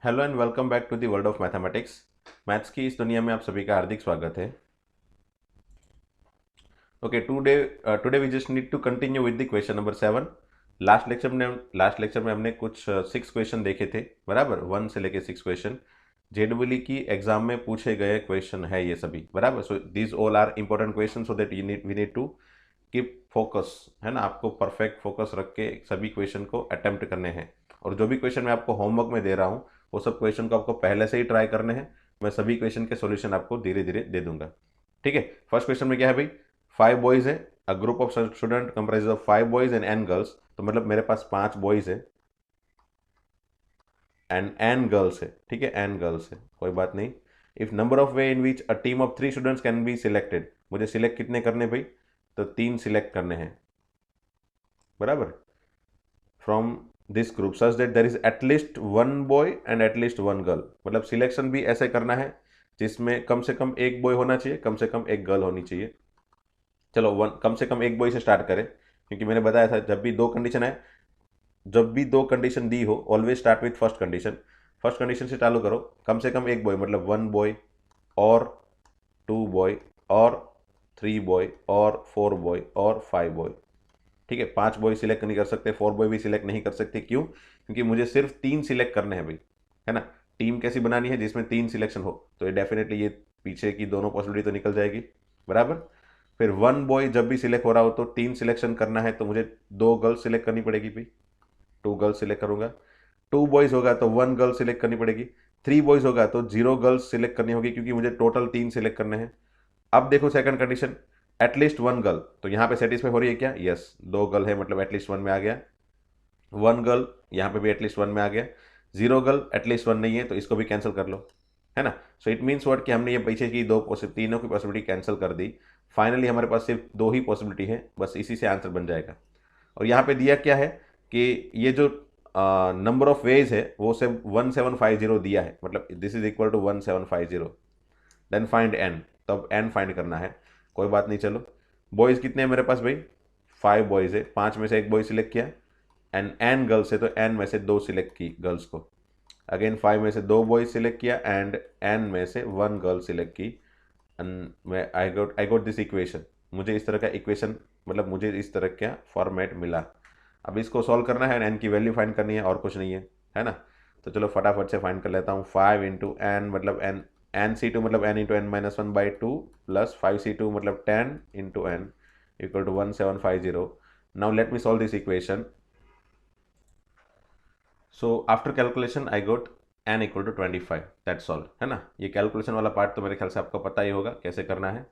Hello and welcome back to the world of mathematics. Maths की इस दुनिया में आप सभी का हार्दिक स्वागत है। Okay, today we just need to continue with the question number 7। Last lecture में हमने कुछ 6 क्वेश्चन देखे थे, बराबर 1 से लेके 6 क्वेश्चन जेडब्ल्यू की एग्जाम में पूछे गए क्वेश्चन है ये सभी, बराबर। So these all are important question, so that we need to keep focus, है ना। आपको परफेक्ट फोकस रख के सभी क्वेश्चन को अटेम्प्ट करने हैं। और जो भी क्वेश्चन मैं आपको होमवर्क में दे रहा हूँ वो सब क्वेश्चन को आपको पहले से ही ट्राई करने हैं। मैं सभी क्वेश्चन के सॉल्यूशन आपको धीरे धीरे दे दूंगा, ठीक है। फर्स्ट क्वेश्चन में क्या है भाई, 5 बॉयज है, a group of student comprise of 5 boys and N girls. तो मतलब मेरे पास 5 बॉयज है एंड एन गर्ल्स है, ठीक है, एन गर्ल्स है, कोई बात नहीं। If number of way in which a team of 3 students can be selected, मुझे सिलेक्ट कितने करने भाई, तो 3 सिलेक्ट करने हैं, बराबर, from this group such that there is at least 1 boy and at least 1 girl. मतलब सिलेक्शन भी ऐसे करना है जिसमें कम से कम एक बॉय होना चाहिए, कम से कम एक गर्ल होनी चाहिए। चलो कम से कम एक बॉय से स्टार्ट करें, क्योंकि मैंने बताया था जब भी दो कंडीशन दी हो always start with first condition. First condition से चालू करो, कम से कम एक बॉय, मतलब 1 बॉय और 2 बॉय और 3 बॉय और 4 बॉय और 5 बॉय, ठीक है। 5 बॉय सिलेक्ट नहीं कर सकते, 4 बॉय भी सिलेक्ट नहीं कर सकते, क्यों? क्योंकि मुझे सिर्फ 3 सिलेक्ट करने हैं भाई, है ना। टीम कैसी बनानी है जिसमें 3 सिलेक्शन हो, तो ये डेफिनेटली ये पीछे की दोनों पॉसिबिलिटी तो निकल जाएगी, बराबर। फिर 1 बॉय जब भी सिलेक्ट हो रहा हो तो 3 सिलेक्शन करना है, तो मुझे 2 गर्ल्स सिलेक्ट करनी पड़ेगी भाई, 2 गर्ल्स सिलेक्ट करूंगा। 2 बॉयज होगा तो 1 गर्ल सिलेक्ट करनी पड़ेगी। 3 बॉयज होगा तो 0 गर्ल्स सिलेक्ट करनी होगी, क्योंकि मुझे टोटल 3 सिलेक्ट करने हैं। अब देखो सेकंड कंडीशन, एटलीस्ट 1 गर्ल, तो यहाँ पे सेटिस्फाई हो रही है क्या? यस, 2 गर्ल है मतलब एटलीस्ट 1 में आ गया। 1 गर्ल यहाँ पे भी एटलीस्ट 1 में आ गया। 0 गर्ल एटलीस्ट 1 नहीं है, तो इसको भी कैंसिल कर लो, है ना। सो इट मीन्स व्हाट कि हमने ये पीछे की तीनों की पॉसिबिलिटी कैंसिल कर दी। फाइनली हमारे पास सिर्फ 2 ही पॉसिबिलिटी है, बस इसी से आंसर बन जाएगा। और यहाँ पे दिया क्या है कि ये जो नंबर ऑफ वेज है वो सिर्फ 1750 दिया है, मतलब this is equal to 1750। Then find N, तो अब एन फाइंड करना है, कोई बात नहीं। चलो बॉयज़ कितने हैं मेरे पास भाई, 5 बॉयज़ है, 5 में से एक बॉय सिलेक्ट किया। एंड एन गर्ल्स है तो एन में से 2 सिलेक्ट की गर्ल्स को। अगेन 5 में से 2 बॉयज सिलेक्ट किया एंड एन में से 1 गर्ल सिलेक्ट की। एंड मैं आई गॉट दिस इक्वेशन, मुझे इस तरह का इक्वेशन, मतलब मुझे इस तरह का फॉर्मेट मिला। अब इसको सॉल्व करना है, एन की वैल्यू फाइंड करनी है, और कुछ नहीं है ना। तो चलो फटाफट से फाइंड कर लेता हूँ। 5 इंटू एन मतलब एन C2 मतलब N into N minus 1/2 plus 5C2 मतलब 10 into N equal to 1750। Now let me solve this equation. So after calculation I got N equal to 25, that's all, है ना। ये calculation वाला part तो मेरे ख्याल से आपको पता ही होगा कैसे करना है।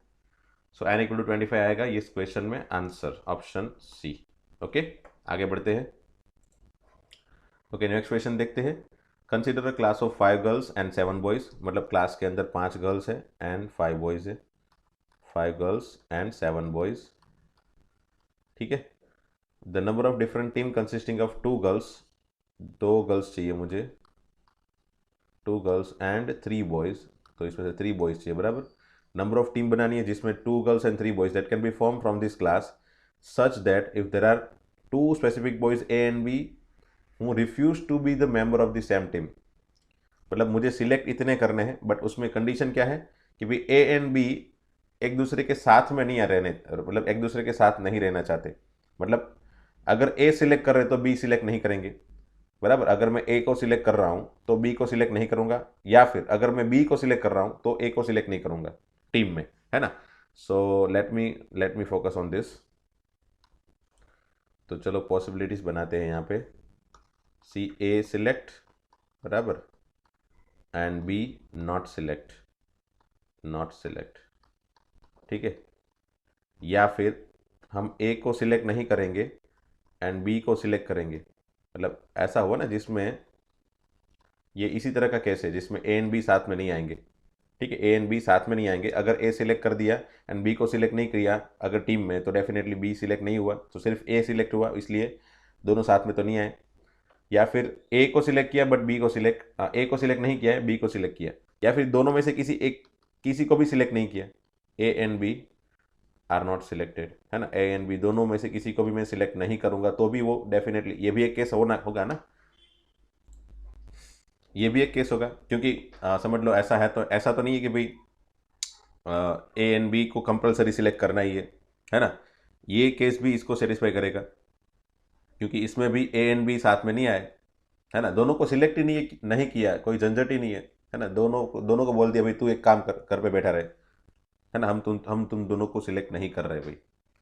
सो एन इक्वल टू 25 आएगा इस क्वेश्चन में आंसर ऑप्शन सी। ओके, आगे बढ़ते हैं। ओके, नेक्स्ट क्वेश्चन देखते हैं। Consider a class of 5 girls and 7 boys, मतलब क्लास के अंदर 5 गर्ल्स है एंड 5 बॉयज है, 5 गर्ल्स एंड 7 बॉयज, ठीक है। The number of different team consisting of 2 girls, 2 girls चाहिए मुझे, 2 गर्ल्स एंड 3 बॉयज, तो इसमें से 3 बॉयज चाहिए, बराबर। नंबर ऑफ टीम बनानी है जिसमें 2 girls and 3 boys that can be form from this class such that if there are 2 specific boys A and B who refuse to be the member of the same team. मतलब मुझे select इतने करने हैं, but उसमें condition क्या है कि भाई ए एंड बी एक दूसरे के साथ में नहीं रहने, मतलब एक दूसरे के साथ नहीं रहना चाहते। मतलब अगर ए सिलेक्ट कर रहे तो बी सिलेक्ट नहीं करेंगे, बराबर। अगर मैं ए को सिलेक्ट कर रहा हूं तो बी को सिलेक्ट नहीं करूंगा, या फिर अगर मैं बी को सिलेक्ट कर रहा हूं तो ए को सिलेक्ट नहीं करूंगा टीम में, है ना। So let me focus on this. तो चलो पॉसिबिलिटीज बनाते हैं यहाँ पे। सी ए सिलेक्ट, बराबर, and B not select, not select, ठीक है। या फिर हम ए को सिलेक्ट नहीं करेंगे एंड बी को सिलेक्ट करेंगे, मतलब ऐसा हुआ ना जिसमें ये इसी तरह का केस है जिसमें ए एंड बी साथ में नहीं आएंगे, ठीक है। ए एंड बी साथ में नहीं आएंगे, अगर ए सिलेक्ट कर दिया एंड बी को सिलेक्ट नहीं किया अगर टीम में, तो डेफिनेटली बी सिलेक्ट नहीं हुआ, तो सिर्फ ए सिलेक्ट हुआ, इसलिए दोनों साथ में तो नहीं आए। या फिर ए को सिलेक्ट किया बट बी को सिलेक्ट, ए को सिलेक्ट नहीं किया है, बी को सिलेक्ट किया, या फिर दोनों में से किसी को भी सिलेक्ट नहीं किया, A and B are not selected, है ना। ए एंड बी दोनों में से किसी को भी मैं सिलेक्ट नहीं करूंगा तो भी वो डेफिनेटली, ये भी एक केस होना होगा ना। ये भी एक केस होगा, क्योंकि समझ लो ऐसा है, तो ऐसा तो नहीं है कि भाई ए एंड बी को कंपलसरी सिलेक्ट करना ही है ना। ये केस भी इसको सेटिस्फाई करेगा, क्योंकि इसमें भी ए एंड बी साथ में नहीं आए, है ना। दोनों को सिलेक्ट ही नहीं किया, कोई झंझट ही नहीं है ना। दोनों को बोल दिया भाई तू एक काम कर, घर पे बैठा रहे, है ना। हम तुम दोनों को सिलेक्ट नहीं कर रहे भाई,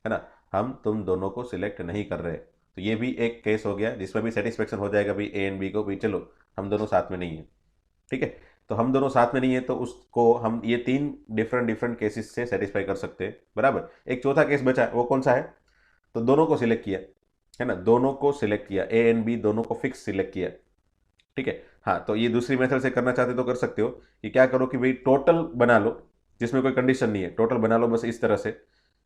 है ना। हम तुम दोनों को सिलेक्ट नहीं कर रहे, तो ये भी एक केस हो गया जिसमें भी सेटिस्फेक्शन हो जाएगा भाई ए एंड बी को, भाई चलो हम दोनों साथ में नहीं है, ठीक है। तो हम दोनों साथ में नहीं है, तो उसको हम ये तीन डिफरेंट डिफरेंट केसेस से सेटिस्फाई कर सकते हैं, बराबर। एक चौथा केस बचा है, वो कौन सा है? तो दोनों को सिलेक्ट किया, है ना, दोनों को सिलेक्ट किया, ए एंड बी दोनों को फिक्स सिलेक्ट किया, ठीक है। हाँ, तो ये दूसरी मेथड से करना चाहते तो कर सकते हो कि क्या करो कि भाई टोटल बना लो, जिसमें कोई कंडीशन नहीं है, टोटल बना लो बस इस तरह से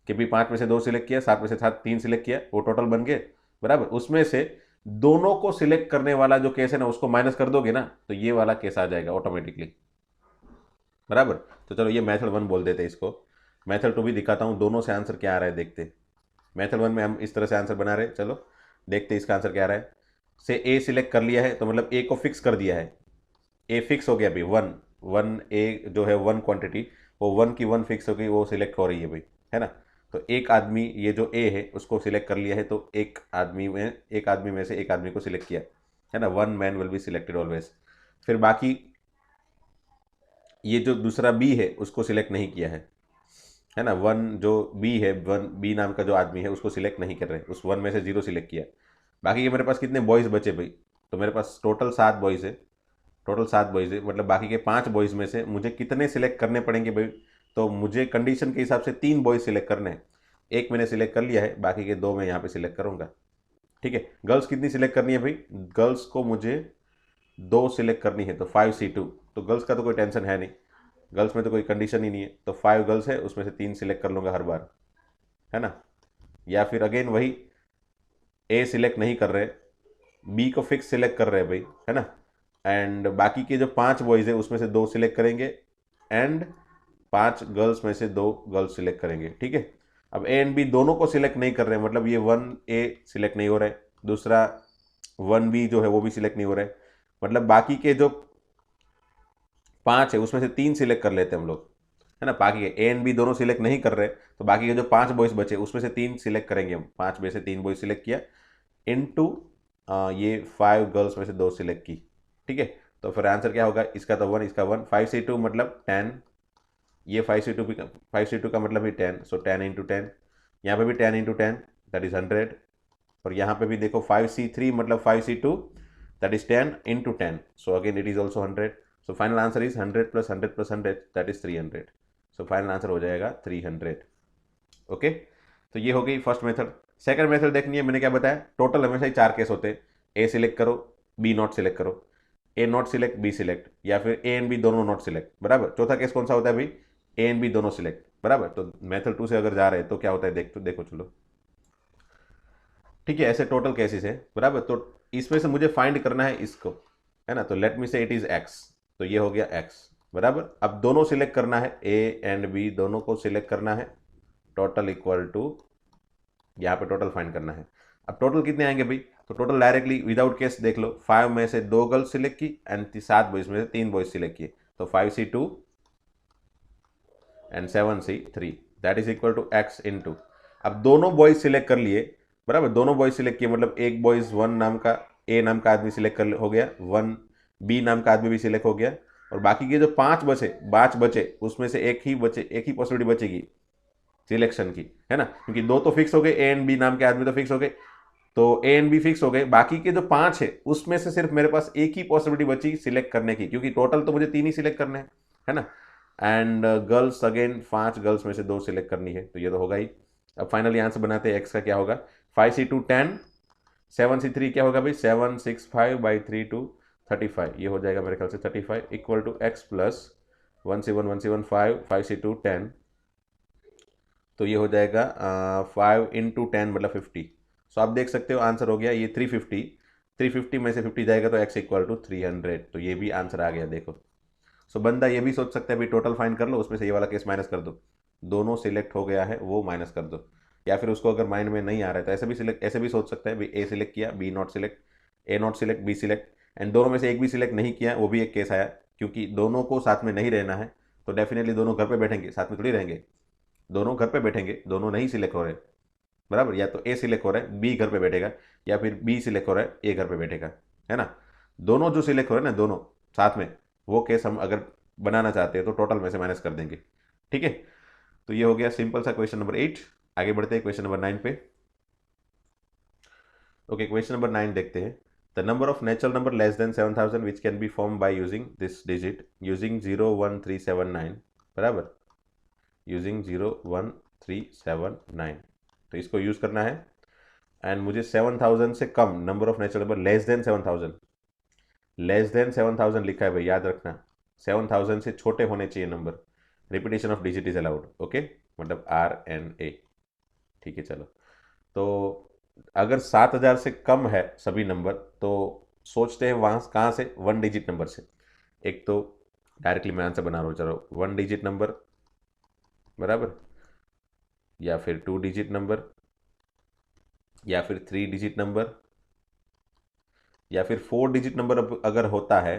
कि भाई 5 में से 2 सिलेक्ट किया, 7 में से 3 सिलेक्ट किया, वो टोटल बन गए, बराबर। उसमें से दोनों को सिलेक्ट करने वाला जो केस है ना, उसको माइनस कर दोगे ना, तो ये वाला केस आ जाएगा ऑटोमेटिकली, बराबर। तो चलो ये मेथड 1 बोल देते हैं इसको। मेथड 2 भी दिखाता हूँ, दोनों से आंसर क्या आ रहा है देखते। मेथड 1 में हम इस तरह से आंसर बना रहे हैं, चलो देखते इसका आंसर क्या आ रहा है। से ए सिलेक्ट कर लिया है, तो मतलब ए को फिक्स कर दिया है, ए फिक्स हो गया भाई, वन वन ए जो है वन क्वांटिटी, वो 1 की 1 फिक्स हो गई, वो सिलेक्ट हो रही है भाई, है ना। तो एक आदमी, ये जो ए है उसको सिलेक्ट कर लिया है, तो एक आदमी में से एक आदमी को सिलेक्ट किया, है ना। 1 man will be selected always. फिर बाकी ये जो दूसरा बी है उसको सिलेक्ट नहीं किया है ना। वन जो बी है, वन बी नाम का जो आदमी है उसको सिलेक्ट नहीं कर रहे, उस 1 में से 0 सिलेक्ट किया। बाकी के मेरे पास कितने बॉयज़ बचे भाई? तो मेरे पास टोटल 7 बॉयज़ है, टोटल 7 बॉयज़ है, मतलब बाकी के 5 बॉयज़ में से मुझे कितने सिलेक्ट करने पड़ेंगे भाई? तो मुझे कंडीशन के हिसाब से 3 बॉयज़ सिलेक्ट करने हैं। एक मैंने सिलेक्ट कर लिया है, बाकी के 2 मैं यहाँ पे सिलेक्ट करूँगा, ठीक है। गर्ल्स कितनी सिलेक्ट करनी है भाई? गर्ल्स को मुझे 2 सिलेक्ट करनी है, तो 5C2। तो गर्ल्स का तो कोई टेंशन है नहीं, गर्ल्स में तो कोई कंडीशन ही नहीं है, तो 5 गर्ल्स है, उसमें से 3 सिलेक्ट कर लूँगा हर बार, है ना। या फिर अगेन वही, ए सिलेक्ट नहीं कर रहे, बी को फिक्स सिलेक्ट कर रहे हैं भाई, है ना। एंड बाकी के जो 5 बॉयज़ है उसमें से 2 सिलेक्ट करेंगे, एंड 5 गर्ल्स में से 2 गर्ल्स सिलेक्ट करेंगे, ठीक है। अब ए एंड बी दोनों को सिलेक्ट नहीं कर रहे हैं, मतलब ये 1A सिलेक्ट नहीं हो रहा है, दूसरा 1B जो है वो भी सिलेक्ट नहीं हो रहा है, मतलब बाकी के जो 5 है उसमें से 3 सिलेक्ट कर लेते हैं हम लोग, है ना। बाकी के ए एंड बी दोनों सिलेक्ट नहीं कर रहे, तो बाकी के जो 5 बॉयज़ बचे उसमें से 3 सिलेक्ट करेंगे हम, 5 में से 3 बॉयज़ सिलेक्ट किया, इनटू ये 5 गर्ल्स में से 2 सिलेक्ट की, ठीक है। तो फिर आंसर क्या होगा? इसका तो 1, इसका 1, 5C2 मतलब 10, ये 5C2 भी, 5C2 का मतलब भी 10, सो 10 इंटू 10, यहाँ पे भी 10 इंटू 10 दैट इज 100, और यहाँ पे भी देखो 5C3 मतलब 5C2 that is 10 into 10, so again it is also 100। So final answer is 100 plus 100 plus 100 that is 300। So final answer हो जाएगा 300। ओके, तो ये हो गई फर्स्ट मेथड। सेकंड मेथड देखनी है, मैंने क्या बताया, टोटल हमेशा ही 4 केस होते हैं, ए सिलेक्ट करो, बी नॉट सिलेक्ट करो, ए नॉट सिलेक्ट, बी सिलेक्ट, या फिर ए एंड बी दोनों नॉट सिलेक्ट, बराबर। चौथा केस कौन सा होता है भाई? ए एंड बी दोनों सिलेक्ट, बराबर। तो मेथड 2 से अगर जा रहे हैं तो क्या होता है, देखो चलो, ठीक है। ऐसे टोटल केसेस है, बराबर। तो इसमें से मुझे फाइंड करना है इसको, है ना। तो लेट मी से इट इज एक्स, तो ये हो गया एक्स, बराबर। अब दोनों सिलेक्ट करना है, ए एंड बी दोनों को सिलेक्ट करना है, टोटल इक्वल टू, यहाँ पे टोटल फाइंड करना है। अब टोटल कितने आएंगे भाई? तो टोटल डायरेक्टली विदाउट केस देख लो, 5 में से 2 गर्ल्स सिलेक्ट की एंड 7 बॉयज में से 3 बॉयज सिलेक्ट किए, तो 5C2 and 7C3 that is equal to X into, अब दोनों बॉयज सिलेक्ट कर लिए, बराबर। दोनों बॉयज सिलेक्ट किए मतलब एक बॉयज 1 नाम का, ए नाम का आदमी सिलेक्ट कर हो गया, 1 बी नाम का आदमी भी सिलेक्ट हो गया, और बाकी के जो 5 बचे उसमें से एक ही पॉसिबिलिटी बचेगी सिलेक्शन की, है ना। क्योंकि 2 तो फिक्स हो गए, ए एंड बी नाम के आदमी तो फिक्स हो गए, तो ए एंड बी फिक्स हो गए, बाकी के जो 5 है उसमें से सिर्फ मेरे पास एक ही पॉसिबिलिटी बची सिलेक्ट करने की, क्योंकि टोटल तो मुझे 3 ही सिलेक्ट करने हैं, है ना। एंड गर्ल्स अगेन 5 गर्ल्स में से 2 सिलेक्ट करनी है, तो ये तो होगा ही। अब फाइनली आंसर बनाते हैं, एक्स का क्या होगा, 5C2 10, 7C3 क्या होगा भाई, 765/3 35, ये हो जाएगा मेरे ख्याल से 35 equal to x plus 1C1 5, 5C2 10, तो ये हो जाएगा 5 इंटू 10 मतलब 50। सो आप देख सकते हो आंसर हो गया ये 350, 350 में से 50 जाएगा तो x इक्वल टू 300, तो ये भी आंसर आ गया देखो। सो बंदा ये भी सोच सकता है भाई टोटल फाइंड कर लो, उसमें से ये वाला केस माइनस कर दो, दोनों सिलेक्ट हो गया है वो माइनस कर दो, या फिर उसको अगर माइंड में नहीं आ रहा है तो ऐसे भी सोच सकता है भाई, ए सिलेक्ट किया, B not select, A not select, B select, and दोनों में से एक भी सिलेक्ट नहीं किया, वो भी एक केस आया, क्योंकि दोनों को साथ में नहीं रहना है, तो डेफिनेटली दोनों घर पे बैठेंगे, साथ में थोड़ी रहेंगे, दोनों घर पे बैठेंगे, दोनों नहीं सिलेक्ट हो रहे, बराबर, या तो ए सिलेक्ट हो रहा है बी घर पे बैठेगा, या फिर बी सिलेक्ट हो रहा है ए घर पे बैठेगा, है ना। दोनों जो सिलेक्ट हो रहे हैं ना, दोनों साथ में, वो केस हम अगर बनाना चाहते हैं तो टोटल में से माइनस कर देंगे, ठीक है। तो ये हो गया सिंपल सा क्वेश्चन नंबर 8। आगे बढ़ते हैं क्वेश्चन नंबर 9 पे। ओके, क्वेश्चन नंबर 9 देखते हैं। The number of natural number less than 7000 which can be form by using this digit using 01379, बराबर, यूजिंग 01379, तो इसको यूज करना है। एंड मुझे 7000 से कम number of natural number less than 7000, less than 7000 लिखा है भाई, याद रखना 7000 से छोटे होने चाहिए number. Repetition of digit is allowed, okay, मतलब RNA, ठीक है। चलो, तो अगर 7000 से कम है सभी नंबर, तो सोचते हैं वहाँ कहाँ से, 1 डिजिट नंबर से। एक तो डायरेक्टली मैं आंसर बना रहा हूँ, चलो 1 डिजिट नंबर, बराबर, या फिर 2 डिजिट नंबर, या फिर 3 डिजिट नंबर, या फिर 4 डिजिट नंबर अगर होता है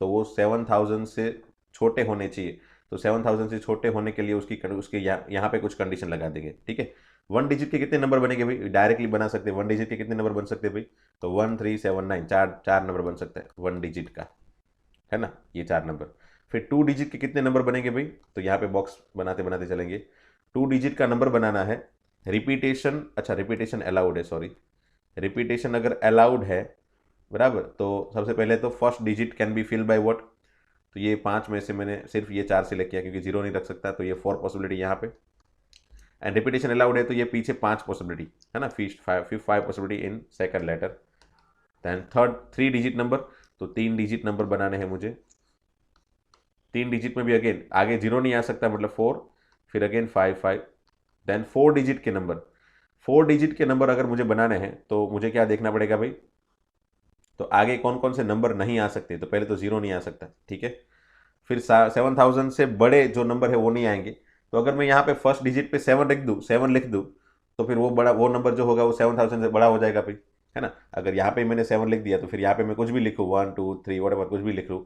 तो वो 7000 से छोटे होने चाहिए। तो 7000 से छोटे होने के लिए उसके यहाँ पे कुछ कंडीशन लगा देंगे, ठीक है। 1 डिजिट के कितने नंबर बनेंगे भाई, डायरेक्टली बना सकते हैं 1 डिजिट के कितने नंबर बन सकते हैं भाई, तो 1379, चार नंबर बन सकता है 1 डिजिट का, है ना, ये 4 नंबर। फिर 2 डिजिट के कितने नंबर बनेंगे भाई, तो यहाँ पे बॉक्स बनाते बनाते चलेंगे। 2 डिजिट का नंबर बनाना है, रिपीटेशन, अच्छा रिपीटेशन अलाउड है, सॉरी, रिपीटेशन अगर अलाउड है, बराबर, तो सबसे पहले तो first digit can be fill by what, तो ये 5 में से मैंने सिर्फ ये 4 सिलेक्ट किया क्योंकि 0 नहीं रख सकता, तो ये 4 पॉसिबिलिटी यहाँ पे। एंड रिपीटेशन अलाउड है तो ये पीछे 5 पॉसिबिलिटी, है ना, fifth 5 possibility in second letter. Then third 3 digit number, तो 3 डिजिट नंबर बनाने हैं मुझे। 3 डिजिट में भी अगेन आगे 0 नहीं आ सकता, मतलब 4, फिर अगेन 5। देन 4 डिजिट के नंबर, 4 डिजिट के नंबर अगर मुझे बनाने हैं तो मुझे क्या देखना पड़ेगा भाई, तो आगे कौन कौन से नंबर नहीं आ सकते, तो पहले तो 0 नहीं आ सकता, ठीक है। फिर 7000 से बड़े जो नंबर है वो नहीं आएंगे, तो अगर मैं यहाँ पे फर्स्ट डिजिट पे 7 लिख दूँ तो फिर वो नंबर जो होगा वो 7000 से बड़ा हो जाएगा भाई, है ना। अगर यहाँ पे मैंने 7 लिख दिया तो फिर यहाँ पे मैं कुछ भी लिखूँ, 1 2 3 वट कुछ भी लिख लूँ,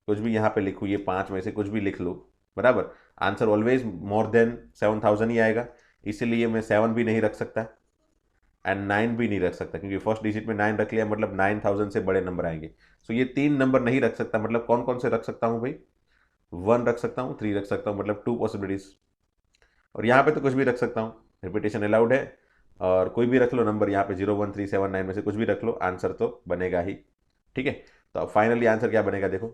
कुछ भी यहाँ पे लिखूँ, ये 5 में से कुछ भी लिख लूँ, बराबर, आंसर ऑलवेज मोर देन 7000 ही आएगा। इसीलिए मैं 7 भी नहीं रख सकता एंड 9 भी नहीं रख सकता, क्योंकि फर्स्ट डिजिट में 9 रख लिया मतलब 9000 से बड़े नंबर आएंगे। सो ये 3 नंबर नहीं रख सकता, मतलब कौन कौन से रख सकता हूँ भाई, 1 रख सकता हूँ, 3 रख सकता हूँ, मतलब 2 पॉसिबिलिटीज। और यहाँ पे तो कुछ भी रख सकता हूँ, रिपीटेशन अलाउड है, और कोई भी रख लो नंबर यहाँ पे 01379 में से कुछ भी रख लो, आंसर तो बनेगा ही, ठीक है। तो अब फाइनली आंसर क्या बनेगा देखो,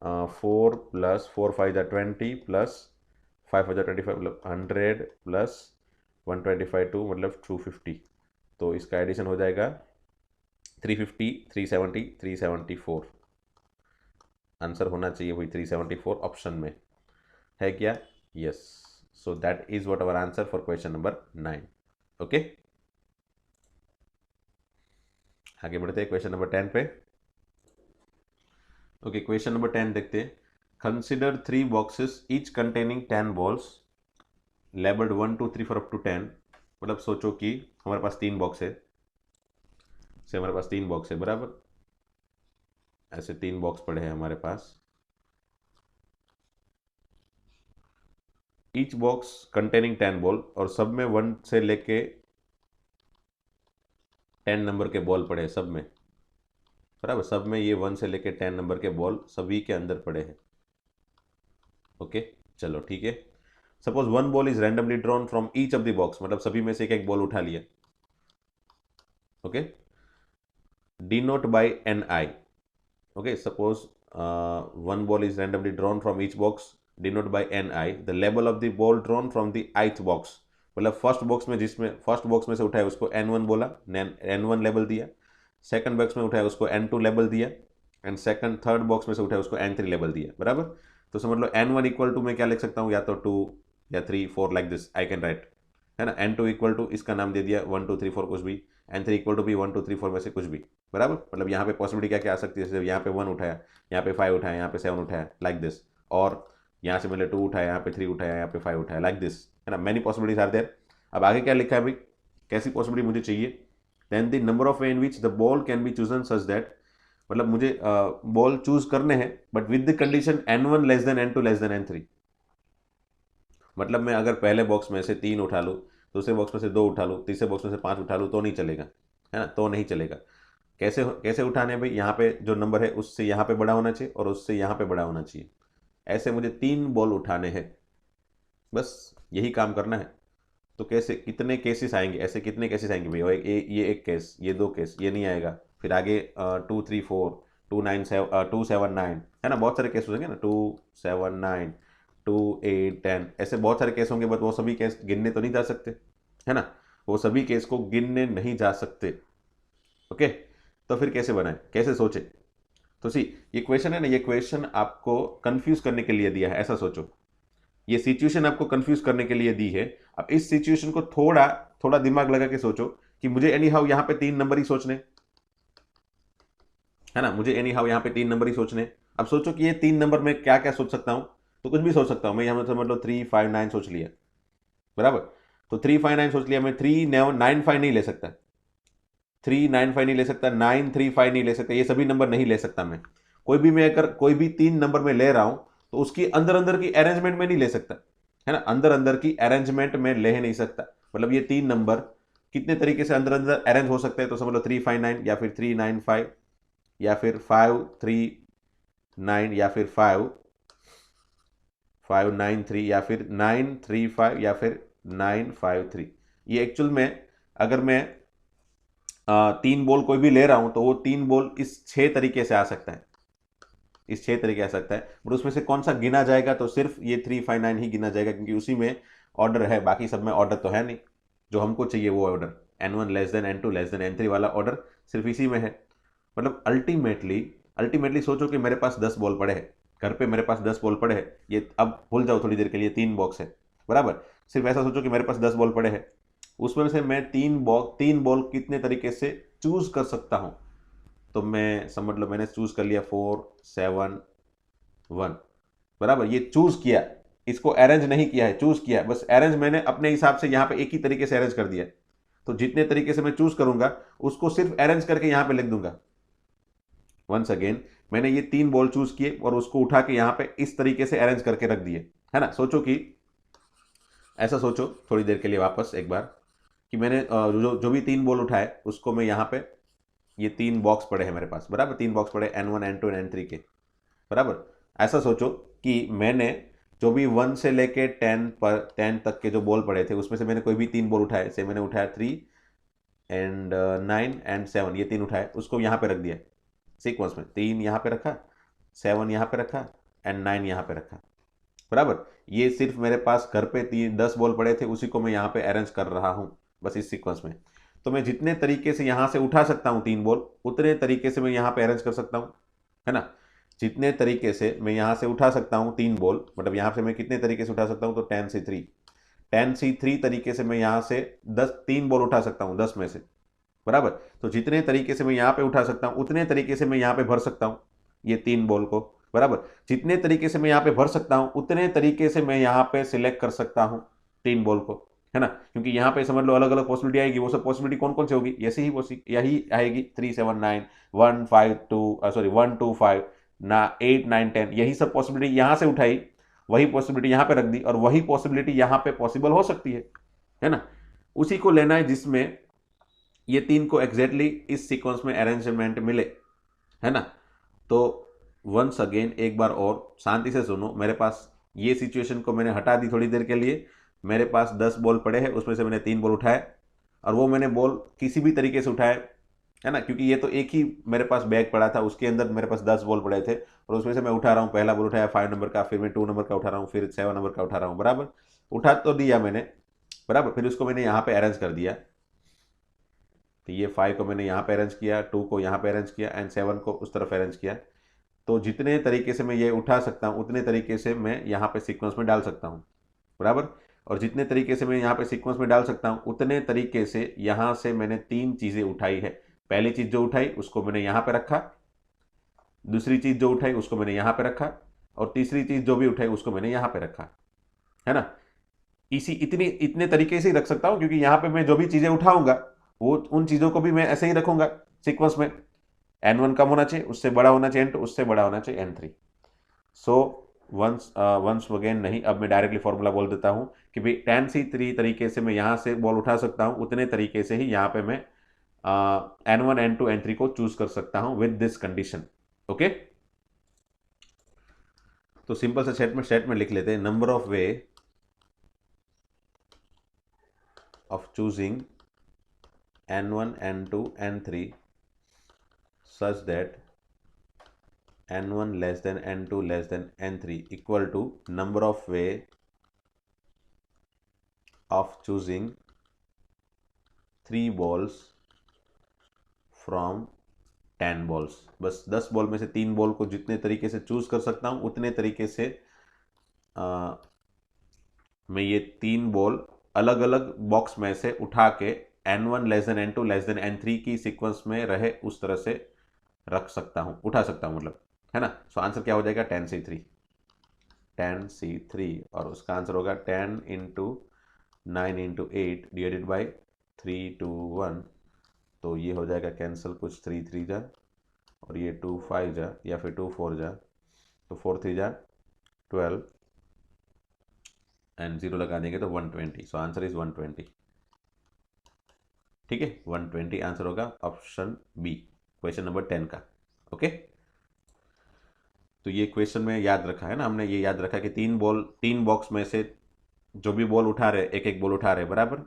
4 + 4 5 20 + 5 25 मतलब 100 + 125 2 मतलब 250, तो इसका एडिशन हो जाएगा 350 370 374। आंसर होना चाहिए वही 374 ऑप्शन में, है क्या, yes. So that is what our answer for question number 9, okay. आगे बढ़ते हैं क्वेश्चन नंबर 10 पे। ओके, क्वेश्चन नंबर 10 देखते हैं। Consider 3 boxes each containing 10 balls labelled 1 2 3 4 up to 10, मतलब सोचो कि हमारे पास 3 बॉक्स है, से हमारे पास 3 बॉक्स है, बराबर, ऐसे 3 बॉक्स पड़े हैं हमारे पास। ईच बॉक्स कंटेनिंग 10 बॉल, और सब में 1 से लेके 10 नंबर के बॉल पड़े हैं सब में, बराबर, सब में ये 1 से लेके 10 नंबर के बॉल सभी के अंदर पड़े हैं, ओके। चलो ठीक है, suppose 1 ball is randomly drawn from each of the box, मतलब सभी में से एक एक बॉल उठा लिया, okay, denote by NI, okay, suppose 1 ball is randomly drawn from each box denoted by NI, the label of the ball drawn from the ith box, मतलब first box में से उठाया उसको N1 बोला, N1 लेबल दिया, second box में उठाया उसको N2 लेबल दिया, एंड थर्ड बॉक्स में से उठाया उसको N3 लेबल दिया, बराबर। तो समझ लो N1 इक्वल टू मैं क्या लिख सकता हूँ, या तो 2 या 3 4 like this I can write, है ना। N2 इक्वल टू इसका नाम दे दिया 1 2 3 4 कुछ भी, N3 इक्वल टू भी 1 2 3 4 में से कुछ भी, बराबर। मतलब यहाँ पे पॉसिबिलिटी क्या क्या आ सकती है, जैसे यहाँ पे 1 उठाया, यहाँ पे 5 उठाया, यहाँ पे 7 उठाया, लाइक दिस, और यहाँ से मैंने 2 उठाया, यहाँ पे 3 उठाया, यहाँ पे 5 उठाया, लाइक दिस, है ना। Many possibilities are there. अब आगे क्या लिखा है भाई, कैसी पॉसिबिलिटी मुझे चाहिए, then the number of way in which the ball can be chosen such that मतलब मुझे बॉल चूज करने हैं but with the condition n1 less than n2 less than n3। मतलब मैं अगर पहले बॉक्स में से 3 उठा लूँ, दूसरे बॉक्स में से 2 उठा लूँ, तीसरे बॉक्स में से 5 उठा लूँ तो नहीं चलेगा, है ना, तो नहीं चलेगा। कैसे कैसे उठाने भाई, यहाँ पे जो नंबर है उससे यहाँ पे बड़ा होना चाहिए और उससे यहाँ पे बड़ा होना चाहिए। ऐसे मुझे 3 बॉल उठाने हैं, बस यही काम करना है। तो कैसे, कितने केसेस आएंगे, ऐसे कितने केसेस आएंगे भाई, ये एक केस, ये 2 केस, ये नहीं आएगा, फिर आगे 2 3 4 2 9 7 2 7 9, है ना, बहुत सारे केस होंगे ना, 2 7 9 2 8 10, ऐसे बहुत सारे केस होंगे, बट वो सभी केस गिनने तो नहीं जा सकते, है ना, वो सभी केस को गिनने नहीं जा सकते। ओके, तो फिर कैसे बनाए, कैसे सोचे। तो सी, ये क्वेश्चन है ना, ये क्वेश्चन आपको कंफ्यूज करने के लिए दिया है, ऐसा सोचो। ये सिचुएशन आपको कंफ्यूज करने के लिए दी है। अब इस सिचुएशन को थोड़ा थोड़ा दिमाग लगा के सोचो कि मुझे एनी हाउ यहाँ पे 3 नंबर ही सोचने, है ना, मुझे एनी हाउ यहाँ पे 3 नंबर ही सोचने। अब सोचो कि ये 3 नंबर में क्या क्या सोच सकता हूँ, तो कुछ भी सोच सकता हूँ मैं। यहाँ समझ लो 3 5 9 सोच लिया, बराबर। तो 3 5 9 सोच लिया मैं, 3 9 5 नहीं ले सकता, 3 9 5 नहीं ले सकता, 9 3 5 नहीं ले सकता, ये सभी नंबर नहीं ले सकता मैं। कोई भी मैं अगर कोई भी 3 नंबर में ले रहा हूं तो उसकी अंदर अंदर की अरेंजमेंट में नहीं ले सकता, है ना, अंदर अंदर की अरेंजमेंट में ले नहीं सकता। मतलब ये 3 नंबर कितने तरीके से अंदर अंदर अरेंज हो सकते हैं, तो समझ लो 3 5 9 या फिर 3 9 5 या फिर 5 3 9 या फिर 5 5 9 3 या फिर 9 3 5 या फिर 9 5 3। ये एक्चुअल में अगर मैं 3 बॉल कोई भी ले रहा हूं तो वो 3 बॉल इस 6 तरीके से आ सकता है, इस 6 तरीके आ सकता है। बट उसमें से कौन सा गिना जाएगा, तो सिर्फ ये 3 5 9 ही गिना जाएगा, क्योंकि उसी में ऑर्डर है, बाकी सब में ऑर्डर तो है नहीं। जो हमको चाहिए वो order n1 less than n2 less than n3 वाला ऑर्डर सिर्फ इसी में है। मतलब अल्टीमेटली अल्टीमेटली सोचो कि मेरे पास 10 बॉल पड़े हैं घर पे, मेरे पास 10 बॉल पड़े हैं, ये अब भूल जाओ थोड़ी देर के लिए, 3 बॉक्स है, बराबर। सिर्फ ऐसा सोचो कि मेरे पास 10 बॉल पड़े हैं, उसमें से मैं 3 बॉल कितने तरीके से चूज कर सकता हूं। तो मैं समझ लो मैंने चूज कर लिया 4 7 1, बराबर। ये चूज किया, इसको अरेंज नहीं किया है, चूज किया, बस अरेंज मैंने अपने हिसाब से यहाँ पे एक ही तरीके से अरेंज कर दिया। तो जितने तरीके से मैं चूज करूंगा उसको सिर्फ अरेंज करके यहाँ पे लिख दूंगा। वंस अगेन, मैंने ये 3 बॉल चूज किए और उसको उठा के यहाँ पे इस तरीके से अरेंज करके रख दिए, है ना। सोचो कि ऐसा सोचो थोड़ी देर के लिए वापस एक बार कि मैंने जो भी 3 बॉल उठाए उसको मैं यहाँ पे, ये 3 बॉक्स पड़े हैं मेरे पास, बराबर, 3 बॉक्स पड़े n1 n2 n3 के, बराबर। ऐसा सोचो कि मैंने जो भी 1 से लेके 10 तक के जो बॉल पड़े थे उसमें से मैंने कोई भी 3 बॉल उठाए, से मैंने उठाया 3 एंड 9 एंड 7, ये 3 उठाए, उसको यहाँ पे रख दिया सीक्वेंस में, 3 यहाँ पे रखा, 7 यहाँ पे रखा एंड 9 यहाँ पे रखा, बराबर। ये सिर्फ मेरे पास घर पे 10 बॉल पड़े थे, उसी को मैं यहाँ पे अरेंज कर रहा हूँ बस इस सीक्वेंस में। तो मैं जितने तरीके से यहाँ से उठा सकता हूँ 3 बॉल, उतने तरीके से मैं यहाँ पे अरेंज कर सकता हूँ, है ना। जितने तरीके से मैं यहाँ से उठा सकता हूँ 3 बॉल, मतलब यहाँ से मैं कितने तरीके से उठा सकता हूँ, तो 10 से 3 तरीके से मैं यहाँ से 3 बॉल उठा सकता हूँ 10 में से, बराबर। तो जितने तरीके से मैं यहाँ पे उठा सकता हूँ उतने तरीके से मैं यहाँ पे भर सकता हूँ ये 3 बॉल को, बराबर। जितने तरीके से मैं यहाँ पे भर सकता हूँ उतने तरीके से मैं यहाँ पे सिलेक्ट कर सकता हूँ 3 बॉल को, है ना। क्योंकि यहाँ पे समझ लो अलग अलग पॉसिबिलिटी आएगी, वो सब पॉसिबिलिटी कौन कौन सी होगी, ऐसी ही यही आएगी, 3 7 9 1 5 2 सॉरी 1 2 5 ना 8 9 10, यही सब पॉसिबिलिटी यहाँ से उठाई, वही पॉसिबिलिटी यहाँ पे रख दी, और वही पॉसिबिलिटी यहाँ पे पॉसिबल हो सकती है ना। उसी को लेना है जिसमें ये 3 को एग्जैक्टली इस सीक्वेंस में अरेंजमेंट मिले, है ना। तो वंस अगेन एक बार और शांति से सुनो, मेरे पास ये सिचुएशन को मैंने हटा दी थोड़ी देर के लिए। मेरे पास 10 बॉल पड़े हैं, उसमें से मैंने 3 बॉल उठाए, और वो मैंने बॉल किसी भी तरीके से उठाए, है ना, क्योंकि ये तो एक ही मेरे पास बैग पड़ा था, उसके अंदर मेरे पास 10 बॉल पड़े थे, और उसमें से मैं उठा रहा हूँ, पहला बॉल उठाया 5 नंबर का, फिर मैं 2 नंबर का उठा रहा हूँ, फिर 7 नंबर का उठा रहा हूँ, बराबर। उठा तो दिया मैंने, बराबर। फिर उसको मैंने यहाँ पे अरेंज कर दिया, तो ये 5 को मैंने यहाँ पे अरेंज किया, 2 को यहाँ पे अरेंज किया एंड 7 को उस तरफ अरेंज किया। तो जितने तरीके से मैं ये उठा सकता हूँ उतने तरीके से मैं यहाँ पे सीक्वेंस में डाल सकता हूँ, बराबर। और जितने तरीके से मैं यहाँ पे सीक्वेंस में डाल सकता हूँ उतने तरीके से यहाँ से मैंने 3 चीज़ें उठाई है। पहली चीज़ जो उठाई उसको मैंने यहाँ पे रखा, दूसरी चीज़ जो उठाई उसको मैंने यहाँ पे रखा, और तीसरी चीज़ जो भी उठाई उसको मैंने यहाँ पे रखा, है ना। इतने तरीके से ही रख सकता हूँ, क्योंकि यहाँ पे मैं जो भी चीज़ें उठाऊंगा वो उन चीज़ों को भी मैं ऐसे ही रखूंगा सीक्वेंस में, N1 कम होना चाहिए, उससे बड़ा होना चाहिए N2, उससे बड़ा होना चाहिए N3। सो वंस अगेन नहीं, अब मैं डायरेक्टली फॉर्मूला बोल देता हूं कि भाई tan c3 तरीके से मैं यहां से बॉल उठा सकता हूं, उतने तरीके से ही यहां पे मैं N1 N2 N3 को चूज कर सकता हूं विद दिस कंडीशन। ओके, तो सिंपल से स्टेटमेंट लिख लेते हैं। Number of way of choosing N1 N2 N3 such that N1 less than N2 less than N3 equal to number of way of choosing 3 balls from 10 balls। बस 10 ball में से 3 ball को जितने तरीके से चूज कर सकता हूं उतने तरीके से मैं ये 3 बॉल अलग अलग बॉक्स में से उठा के N1 less than N2 less than N3 की सीक्वेंस में रहे उस तरह से रख सकता हूं, उठा सकता हूं मतलब, है ना। सो आंसर क्या हो जाएगा, tan c3, और उसका आंसर होगा 10 इंटू 9 इंटू 8 डिवाइडेड बाई 3 2 1। तो ये हो जाएगा कैंसिल, कुछ 3 3 जा और ये 2 5 जा या फिर 2 4 जा, तो 4 3 जा 12 एंड 0 लगा देंगे तो 120। So answer is 120। ठीक है, 120 आंसर होगा ऑप्शन बी, क्वेश्चन नंबर 10 का। ओके, तो ये क्वेश्चन में याद रखा है ना हमने, ये याद रखा कि 3 बॉक्स में से जो भी बॉल उठा रहे, एक बॉल उठा रहे बराबर,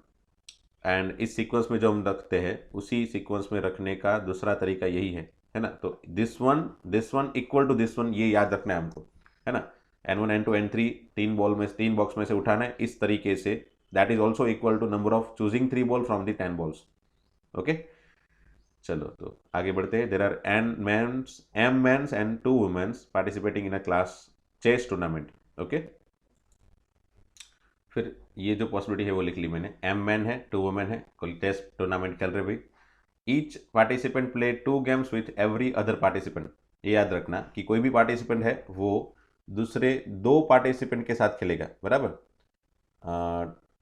एंड इस सीक्वेंस में जो हम रखते हैं उसी सीक्वेंस में रखने का दूसरा तरीका यही है ना। तो this one equal to this one, ये याद रखना है हमको, है ना। N1 N2 N3 3 बॉक्स में से उठाना है इस तरीके से, that is also equal to number of choosing 3 ball from the 10 balls. Okay, चलो तो आगे बढ़ते हैं। There are m men's and 2 women's participating in a class chess tournament. Okay, फिर ये जो पॉसिबिलिटी है वो लिख ली मैंने, m मैन है 2 वुमेन है, कोई चेस टूर्नामेंट खेल रहे भाई। Each participant play 2 games with every other participant. ये याद रखना कि कोई भी पार्टिसिपेंट है वो दूसरे 2 पार्टिसिपेंट के साथ खेलेगा बराबर,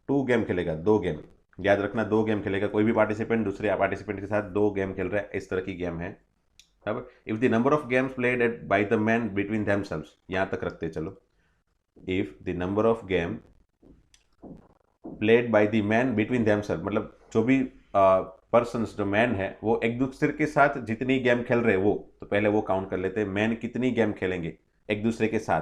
2 गेम खेलेगा, 2 गेम, याद रखना 2 गेम खेलेगा। कोई भी पार्टिसिपेंट दूसरे पार्टिसिपेंट के साथ 2 गेम खेल रहा है, इस तरह की गेम है बराबर। If the number of games played at by the man between themselves, यहां तक रखते चलो। If the number of game played by the man between themselves, मतलब जो भी पर्सन्स जो मैन है वो एक दूसरे के साथ जितनी गेम खेल रहे वो, तो पहले वो काउंट कर लेते हैं, मैन कितनी गेम खेलेंगे एक दूसरे के साथ।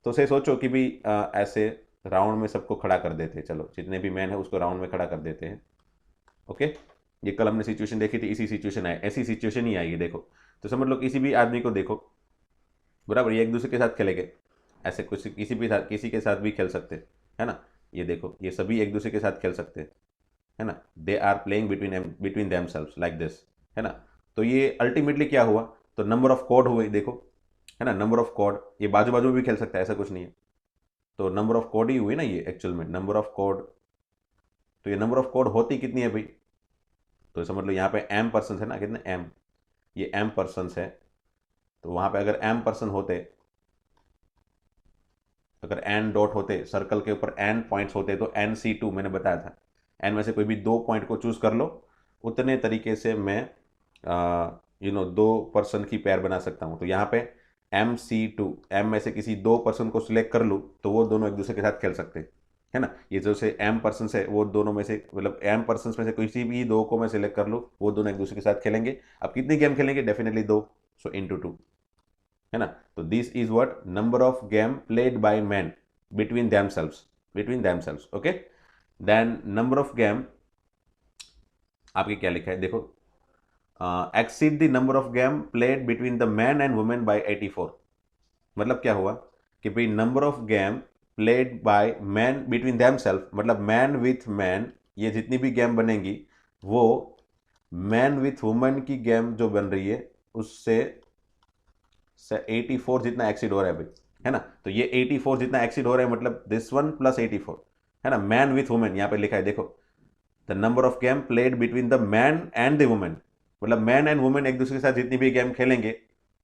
तो उसे सोचो कि भी ऐसे राउंड में सबको खड़ा कर देते हैं, चलो जितने भी मैन है उसको राउंड में खड़ा कर देते हैं। ओके, ये कल हमने सिचुएशन देखी थी, इसी सिचुएशन है, ऐसी सिचुएशन ही आएगी देखो। तो समझ लो किसी भी आदमी को देखो बराबर, ये एक दूसरे के साथ खेलेंगे, ऐसे कुछ किसी के साथ भी खेल सकते हैं, है ना। ये देखो ये सभी एक दूसरे के साथ खेल सकते हैं, है ना। They are playing between themselves like this, है ना। तो ये अल्टीमेटली क्या हुआ, तो नंबर ऑफ कॉर्ड हुए देखो, है ना, नंबर ऑफ कॉर्ड। ये बाजू बाजू में भी खेल सकता है, ऐसा कुछ नहीं है। तो नंबर ऑफ कॉर्ड ही हुई ना ये एक्चुअल में, नंबर ऑफ कॉर्ड। तो ये नंबर ऑफ कॉर्ड होती कितनी है भाई, तो समझ लो यहाँ पे m पर्सन है ना, कितने m, ये m पर्सन है। तो वहां पे अगर m पर्सन होते, अगर n डॉट होते, सर्कल के ऊपर n पॉइंट्स होते, तो nc2 मैंने बताया था, n में से कोई भी 2 पॉइंट को चूज कर लो, उतने तरीके से मैं 2 पर्सन की पेयर बना सकता हूं। तो यहाँ पे MC2, m में से किसी 2 पर्सन को सिलेक्ट कर लूँ तो वो दोनों एक दूसरे के साथ खेल सकते हैं, है ना। ये जो से m पर्सन है वो दोनों में से, मतलब m पर्सन में से किसी भी 2 को मैं सिलेक्ट कर लूँ, वो दोनों एक दूसरे के साथ खेलेंगे। अब कितनी गेम खेलेंगे, डेफिनेटली 2, सो इंटू 2, है ना। तो this is what number of game played by man between themselves. Okay, then number of game आपके क्या लिखा है देखो, exceed the number of game played between the man and women by 84। मतलब क्या हुआ कि भाई number of game played by man between themself, मतलब मैन विथ मैन, ये जितनी भी गेम बनेंगी वो मैन विथ वुमेन की गेम जो बन रही है उससे 84 जितना एक्सीड हो रहा है भाई, है ना। तो ये 84 जितना एक्सीड हो रहा है, मतलब दिस वन प्लस 84, है ना। मैन विथ वुमेन यहाँ पे लिखा है देखो, the number of game played between the man and the women, मतलब मैन एंड वुमेन एक दूसरे के साथ जितनी भी गेम खेलेंगे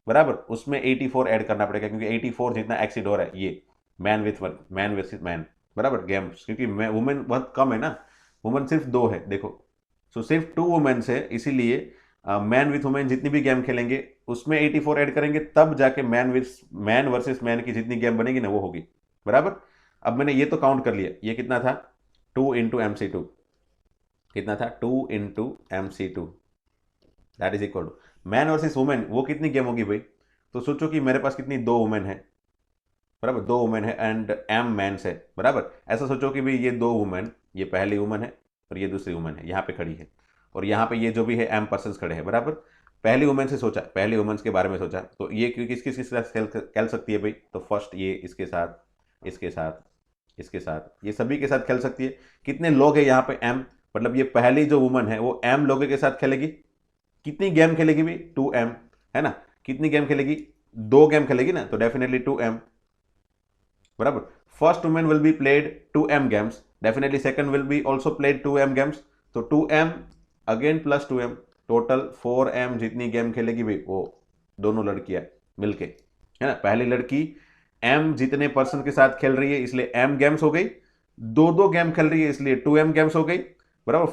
बराबर, उसमें 84 ऐड करना पड़ेगा, क्योंकि 84 जितना एक्सीड हो रहा है ये मैन विथ मैन बराबर गेम्स, क्योंकि वुमेन बहुत कम है ना, वुमेन सिर्फ 2 है देखो। सो सिर्फ 2 वुमेन है, इसीलिए मैन विथ वुमेन जितनी भी गेम खेलेंगे उसमें 84 ऐड करेंगे, तब जाके मैन वर्सेस मैन की जितनी गेम बनेगी ना वो होगी, बराबर। अब मैंने ये तो काउंट कर लिया, ये कितना था 2 इंटू MC2, कितना था 2 into MC2, that is equal to man versus women, वो कितनी गेम होगी भाई। तो सोचो कि मेरे पास कितनी, 2 वुमेन है, बराबर, 2 वुमेन है एंड M मैंस है, बराबर। ऐसा सोचो कि भाई ये 2 वुमेन, ये पहली वुमेन है और ये दूसरी वुमेन है यहाँ पे खड़ी है, और यहाँ पे ये जो भी है M पर्सन खड़े हैं, बराबर। पहली वुमेन से सोचा, पहली वुमेन्स के बारे में सोचा, तो ये किस किस किस साथ खेल सकती है भाई, तो फर्स्ट ये इसके साथ, इसके साथ, इसके साथ, ये सभी के साथ खेल सकती है। कितने लोग हैं यहाँ पे M, मतलब ये पहली जो वुमन है वो M लोगों के साथ खेलेगी। कितनी गेम खेलेगी भाई, 2M, है ना। कितनी गेम खेलेगी, 2 गेम खेलेगी ना, तो डेफिनेटली 2M, बराबर। First women will be played 2M games, definitely second will be also played 2M games, तो 2M again plus 2M, total 4M जितनी गेम खेलेगी भाई वो दोनों लड़कियां मिलके, है ना। पहली लड़की M जितने पर्सन के साथ खेल रही है इसलिए M गेम्स हो गई, 2 गेम खेल रही है इसलिए 2M गेम्स हो गई, बराबर।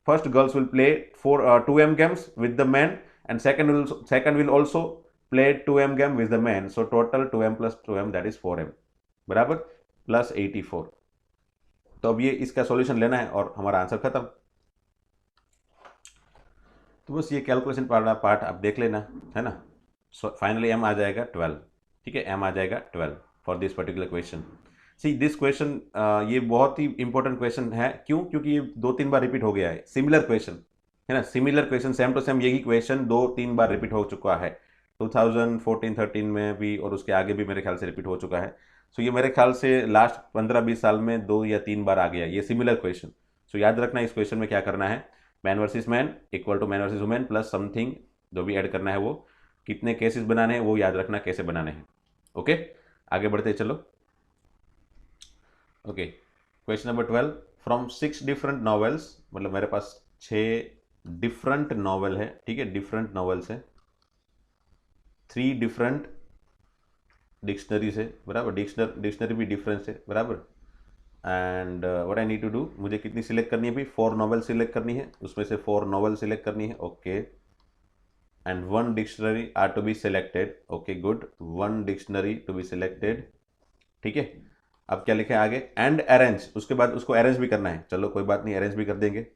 First girls will play 2M games with the men, and second will also play 2M game with the men, so total 2M plus 2M that is 4M, बराबर, प्लस 84। तो अब ये इसका सॉल्यूशन लेना है और हमारा आंसर खत्म। तो बस ये कैलकुलेशन वाला पार्ट आप देख लेना, है ना। सो फाइनली M आ जाएगा 12, ठीक है, M आ जाएगा 12 for this particular question. See this question, ये बहुत ही इंपॉर्टेंट क्वेश्चन है, क्यों, क्योंकि ये 2-3 बार रिपीट हो गया है, सिमिलर क्वेश्चन, है ना। Similar question, same to same यही क्वेश्चन 2-3 बार रिपीट हो चुका है, 2014-13 में भी और उसके आगे भी मेरे ख्याल से रिपीट हो चुका है। सो ये मेरे ख्याल से लास्ट 15-20 साल में 2 या 3 बार आ गया ये सिमिलर क्वेश्चन। सो याद रखना इस क्वेश्चन में क्या करना है, man versus man equal to man versus women plus something, जो भी ऐड करना है वो, कितने केसेस बनाने हैं वो याद रखना कैसे बनाने हैं। ओके, आगे बढ़ते चलो। Okay, question number 12, from 6 different novels, मतलब मेरे पास 6 डिफरेंट नॉवेल है, ठीक है, डिफरेंट नॉवेल्स है, 3 डिफरेंट डिक्शनरी से, बराबर, डिक्शनरी भी डिफरेंस है, बराबर। And what I need to do, मुझे कितनी सिलेक्ट करनी है भाई, 4 नॉवेल सिलेक्ट करनी है, उसमें से 4 नॉवेल सिलेक्ट करनी है, okay. And 1 dictionary are to be selected, okay good, 1 dictionary to be selected, ठीक है। अब क्या लिखे आगे, एंड अरेंज, उसके बाद उसको अरेंज भी करना है, चलो कोई बात नहीं, अरेंज भी कर देंगे,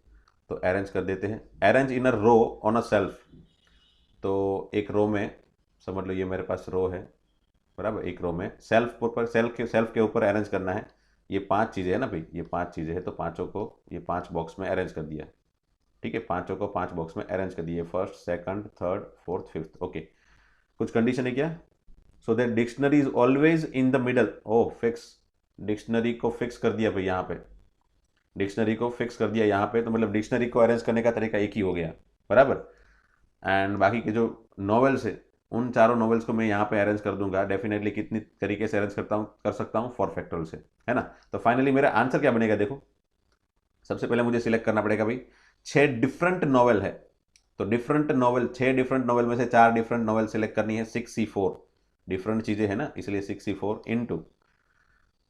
तो अरेंज कर देते हैं, arrange in a row on a shelf, तो एक रो में, समझ लो ये मेरे पास रो है, बराबर, एक रो में सेल्फ के ऊपर अरेंज करना है। ये 5 चीज़ें हैं ना भाई, ये 5 चीज़ें हैं, तो पाँचों को ये 5 बॉक्स में अरेंज कर दिया, ठीक है, पाँचों को 5 बॉक्स में अरेंज कर दिए, first, second, third, fourth, fifth, okay. कुछ कंडीशन है क्या, so that dictionary is always in the middle, oh fix, dictionary को फिक्स कर दिया भाई यहाँ पे, डिक्शनरी को फिक्स कर दिया यहाँ पे, तो मतलब डिक्शनरी को अरेंज करने का तरीका एक ही हो गया, बराबर। एंड बाकी के जो नॉवेल्स है उन चारों नॉवेल्स को मैं यहाँ पे अरेंज कर दूंगा, डेफिनेटली कितनी तरीके से अरेंज कर सकता हूँ, 4 फैक्टोरियल से, है ना। तो फाइनली मेरा आंसर क्या बनेगा, देखो सबसे पहले मुझे सिलेक्ट करना पड़ेगा भाई, 6 डिफरेंट नॉवेल है, तो डिफरेंट नॉवेल, 6 डिफरेंट नॉवेल में से 4 डिफरेंट नॉवेल सिलेक्ट करनी है, 6C4 डिफरेंट चीज़ें है ना, इसलिए 6C4 इंटू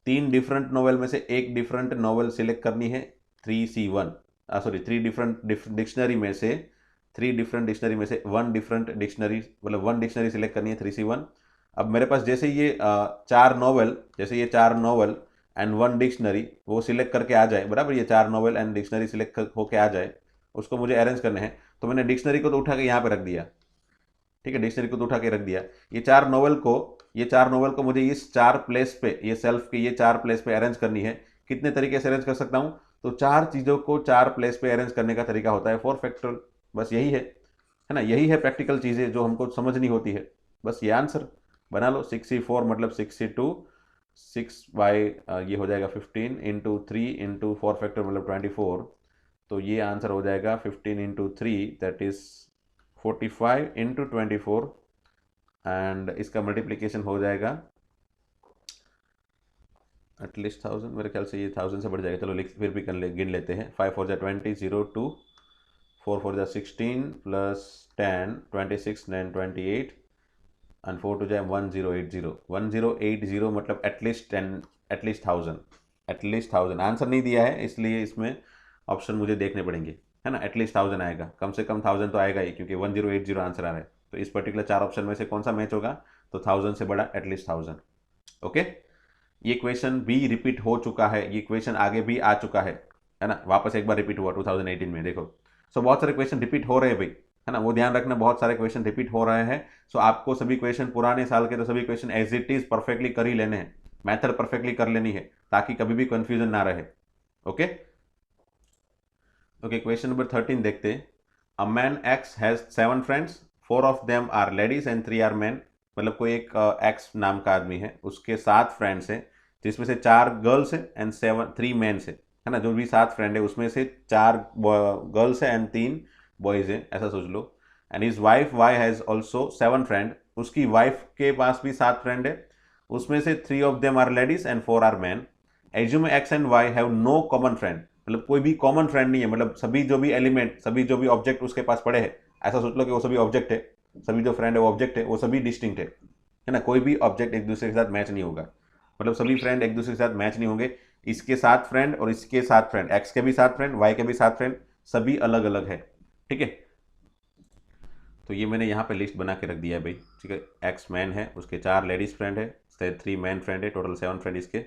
3 डिफरेंट नॉवेल में से 1 डिफरेंट नॉवेल सिलेक्ट करनी है, 3C1, सॉरी 3 डिफरेंट डिक्शनरी में से 3 डिफरेंट डिक्शनरी में से 1 डिफरेंट डिक्शनरी, मतलब 1 डिक्शनरी सिलेक्ट करनी है, 3C1। अब मेरे पास जैसे ये 4 नॉवेल, जैसे ये 4 नॉवेल एंड 1 डिक्शनरी वो सिलेक्ट करके आ जाए, बराबर, ये 4 नॉवेल एंड डिक्शनरी सिलेक्ट होके आ जाए, उसको मुझे अरेंज करने हैं, तो मैंने डिक्शनरी को तो उठा के यहाँ पे रख दिया, ठीक है, डिक्शनरी को तो उठा के रख दिया, ये 4 नॉवेल को मुझे इस 4 प्लेस पे, ये सेल्फ के ये 4 प्लेस पे अरेंज करनी है। कितने तरीके से अरेंज कर सकता हूँ, तो 4 चीज़ों को 4 प्लेस पे अरेंज करने का तरीका होता है 4 फैक्टोरियल, बस यही है ना, यही है प्रैक्टिकल चीज़ें जो हमको समझनी होती है, बस ये आंसर बना लो, 6C4 मतलब 6C2, 6 बाई ये हो जाएगा 15 इंटू 3 इंटू 4 फैक्टर मतलब 24, तो ये आंसर हो जाएगा 15 into 3 that is 45 into 24, and इसका मल्टीप्लीकेशन हो जाएगा एटलीस्ट 1000, मेरे ख्याल से ये 1000 से बढ़ जाएगा, चलो फिर भी गिन लेते हैं, 5 4 जा 20, 0 2, 4 4 जा 16 प्लस 10 26 9 28 एंड 4 2 जाए 1080 मतलब एटलीस्ट 1000, एटलीस्ट 1000 आंसर नहीं दिया है, इसलिए इसमें ऑप्शन मुझे देखने पड़ेंगे, है ना, एटलीस्ट 1000 आएगा, कम से कम 1000 तो आएगा ही, क्योंकि 1080 आंसर आ रहा है। तो इस पर्टिकुलर 4 ऑप्शन में से कौन सा मैच होगा, तो 1000 से बड़ा एटलीस्ट 1000। ओके, ये क्वेश्चन भी रिपीट हो चुका है, ये क्वेश्चन आगे भी आ चुका है ना, वापस एक बार रिपीट हुआ 2018 में, देखो। सो बहुत सारे क्वेश्चन रिपीट हो रहे हैं भाई, है ना, वो ध्यान रखना, बहुत सारे क्वेश्चन रिपीट हो रहे हैं। सो आपको सभी क्वेश्चन पुराने साल के तो सभी question as it is perfectly कर ही लेने हैं, मैथड परफेक्टली कर लेनी है, ताकि कभी भी कंफ्यूजन ना रहे। ओके ओके, क्वेश्चन नंबर 13 देखते हैं। A man X has 7 friends, 4 of them are ladies and 3 are man. मतलब कोई एक एक्स नाम का आदमी है, उसके 7 फ्रेंड्स हैं, जिसमें से 4 गर्ल्स है एंड 3 मैन है ना, जो भी 7 फ्रेंड है उसमें से 4 गर्ल्स है एंड 3 बॉयज है, ऐसा सोच लो। And his wife Y has also 7 friend, उसकी वाइफ के पास भी 7 फ्रेंड है, उसमें से 3 of them are ladies and 4 are man. Assume X and Y have no common friend, मतलब कोई भी कॉमन फ्रेंड नहीं है, मतलब सभी जो भी एलिमेंट, सभी जो भी ऑब्जेक्ट उसके पास पड़े हैं, ऐसा सोच लो कि वो सभी ऑब्जेक्ट है, सभी जो फ्रेंड है वो ऑब्जेक्ट है, वो सभी डिस्टिंक्ट है ना, कोई भी ऑब्जेक्ट एक दूसरे के साथ मैच नहीं होगा, मतलब सभी फ्रेंड एक दूसरे के साथ मैच नहीं होंगे। इसके 7 फ्रेंड और इसके 7 फ्रेंड, एक्स के भी 7 फ्रेंड, वाई के भी 7 फ्रेंड, सभी अलग अलग है। ठीक है, तो ये मैंने यहाँ पे लिस्ट बना के रख दिया है भाई। ठीक है, एक्स मैन है, उसके 4 लेडीज फ्रेंड है, 3 मैन फ्रेंड है, टोटल 7 फ्रेंड इसके,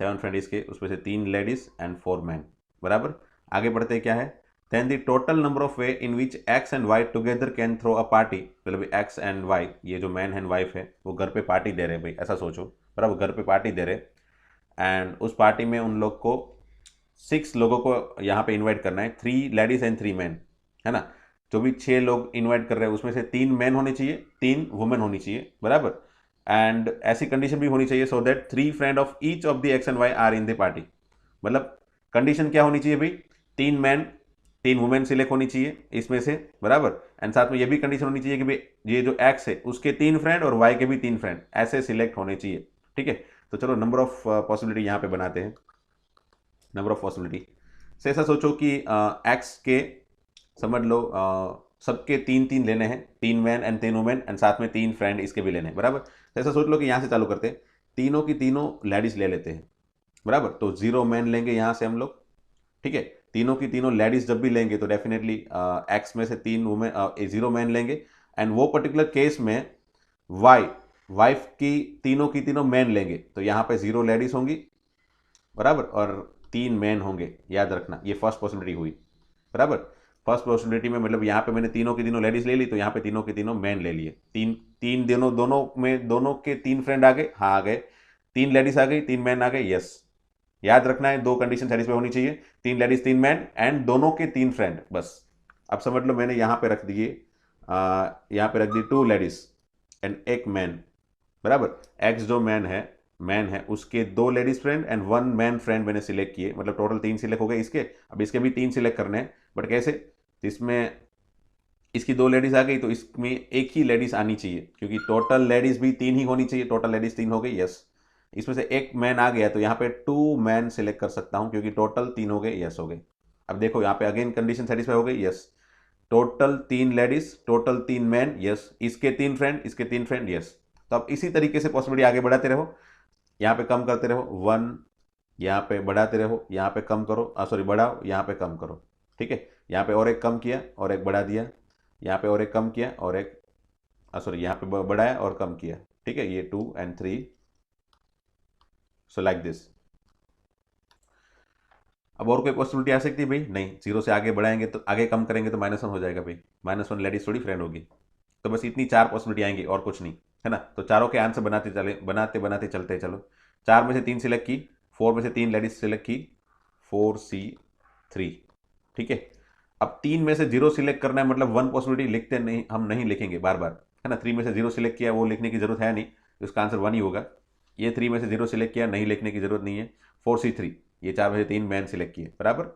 7 फ्रेंड इसके, उसमें से 3 लेडीज एंड 4 मैन। बराबर, आगे बढ़ते क्या है, then the total number of way in which X and Y together can throw a party. मतलब एक्स एंड वाई, ये जो मैन एंड वाइफ है, वो घर पे पार्टी दे रहे हैं भाई, ऐसा सोचो। बराबर, घर पे पार्टी दे रहे, एंड उस पार्टी में उन लोग को 6 लोगों को यहाँ पे इनवाइट करना है, 3 लेडीज एंड 3 मैन, है ना। जो भी 6 लोग इनवाइट कर रहे हैं उसमें से 3 मैन होने चाहिए, 3 वुमेन होनी चाहिए। बराबर, एंड ऐसी कंडीशन भी होनी चाहिए, so that 3 friend of each of the X and Y are in the party. मतलब कंडीशन क्या होनी चाहिए भाई, 3 मैन 3 वुमेन सिलेक्ट होनी चाहिए इसमें से। बराबर, एंड साथ में ये भी कंडीशन होनी चाहिए कि भाई ये जो एक्स है उसके 3 फ्रेंड और वाई के भी 3 फ्रेंड ऐसे सिलेक्ट होने चाहिए। ठीक है, तो चलो नंबर ऑफ पॉसिबिलिटी यहाँ पे बनाते हैं। नंबर ऑफ पॉसिबिलिटी से ऐसा सोचो कि एक्स के समझ लो सबके 3 लेने हैं, 3 मैन एंड 3 वुमेन, एंड साथ में 3 फ्रेंड इसके भी लेने हैं। बराबर, तो ऐसा सोच लो कि यहाँ से चालू करते हैं, तीनों की तीनों लेडीज ले लेते हैं। बराबर, तो 0 मैन लेंगे यहाँ से हम लोग। ठीक है, तीनों की तीनों लेडीज जब भी लेंगे तो डेफिनेटली एक्स में से 3 वुमेन 0 मैन लेंगे, एंड वो पर्टिकुलर केस में वाइफ की तीनों मैन लेंगे, तो यहाँ पे 0 लेडीज होंगी। बराबर, और 3 मैन होंगे, याद रखना ये फर्स्ट पॉसिबिलिटी हुई। बराबर, फर्स्ट पॉसिबिलिटी में मतलब यहाँ पे मैंने तीनों की तीनों लेडीज ले ली, तो यहाँ पे तीनों के तीनों मैन ले लिए। तीन तीन दोनों के 3 फ्रेंड आ गए, हाँ आ गए, 3 लेडीज आ गई, 3 मैन आ गए, यस। याद रखना है 2 कंडीशन सेटिस्फाई होनी चाहिए, 3 लेडीज 3 मैन एंड दोनों के 3 फ्रेंड, बस। अब समझ लो मैंने यहाँ पे रख दिए, यहाँ पे रख दी 2 लेडीज एंड 1 मैन। बराबर, एक्स जो मैन है उसके 2 ladies friend and 1 man friend मैंने सिलेक्ट किए, मतलब टोटल 3 सिलेक्ट हो गए इसके। अब इसके भी 3 सिलेक्ट करने हैं, बट कैसे, इसमें इसकी 2 लेडीज आ गई तो इसमें एक ही लेडीज आनी चाहिए, क्योंकि टोटल लेडीज भी 3 ही होनी चाहिए, टोटल लेडीज 3 हो गई, यस। इसमें से 1 मैन आ गया तो यहाँ पे 2 मैन सिलेक्ट कर सकता हूँ, क्योंकि टोटल 3 हो गए, यस हो गए। अब देखो यहाँ पे अगेन कंडीशन सेटिस्फाई हो गई, yes. Total 3 ladies, total 3 man, yes. इसके 3 फ्रेंड, इसके 3 फ्रेंड, यस। तो अब इसी तरीके से पॉसिबिलिटी आगे बढ़ाते रहो, यहाँ पे कम करते रहो, 1 यहाँ पे बढ़ाते रहो, यहाँ पे कम करो, सॉरी बढ़ाओ, यहाँ पे कम करो। ठीक है, यहाँ पे और एक कम किया और एक बढ़ा दिया, यहाँ पे और एक कम किया और एक सॉरी यहाँ पे बढ़ाया और कम किया। ठीक है, ये 2 and 3, सो लाइक दिस। अब और कोई पॉसिबिलिटी आ सकती है भाई, नहीं, 0 से आगे बढ़ाएंगे तो आगे कम करेंगे तो -1 हो जाएगा भाई, -1 लेडीज थोड़ी फ्रेंड होगी। तो बस इतनी 4 पॉसिबिलिटी आएंगी और कुछ नहीं, है ना। तो चारों के आंसर बनाते चलते चलो। 4 में से 3 सिलेक्ट की, 4 में से 3 लेडीज सिलेक्ट की, 4C3। ठीक है, अब 3 में से 0 सिलेक्ट करना है, मतलब 1 पॉसिबिलिटी लिखते नहीं, हम नहीं लिखेंगे बार बार, है ना। 3 में से 0 सिलेक्ट किया, वो लिखने की जरूरत है नहीं, उसका आंसर 1 ही होगा। ये 3 में से 0 सिलेक्ट किया, नहीं लिखने की जरूरत नहीं है। 4C3, ये 4 में से 3 मैन सिलेक्ट किए। बराबर,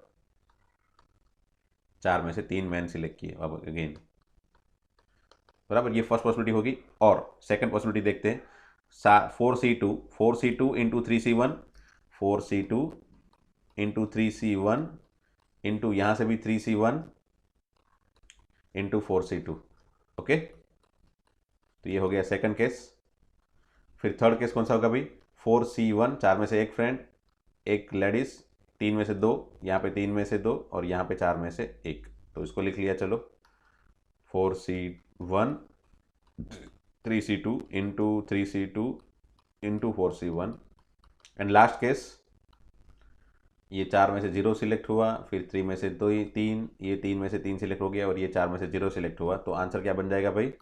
4 में से 3 मैन सिलेक्ट किए। अब अगेन बराबर, ये फर्स्ट पॉसिबिलिटी होगी। और सेकंड पॉसिबिलिटी देखते हैं, 4C2 into 3C1, 4C2 into 3C1 into यहाँ से भी 3C1 इंटू 4C2। ओके, तो ये हो गया सेकंड केस। फिर थर्ड केस कौन सा होगा भाई, 4C1, 4 में से 1 फ्रेंड, 1 लेडीज, 3 में से 2, यहाँ पे 3 में से 2 और यहाँ पे 4 में से 1, तो तो इसको लिख लिया, चलो 4C1 3C2 into 3C2 into 4C1 and last case ये 4 में से 0 सिलेक्ट हुआ, फिर 3 में से 2 3, ये 3 में से 3 सिलेक्ट हो गया और ये 4 में से 0 सिलेक्ट हुआ। तो आंसर क्या बन जाएगा भाई,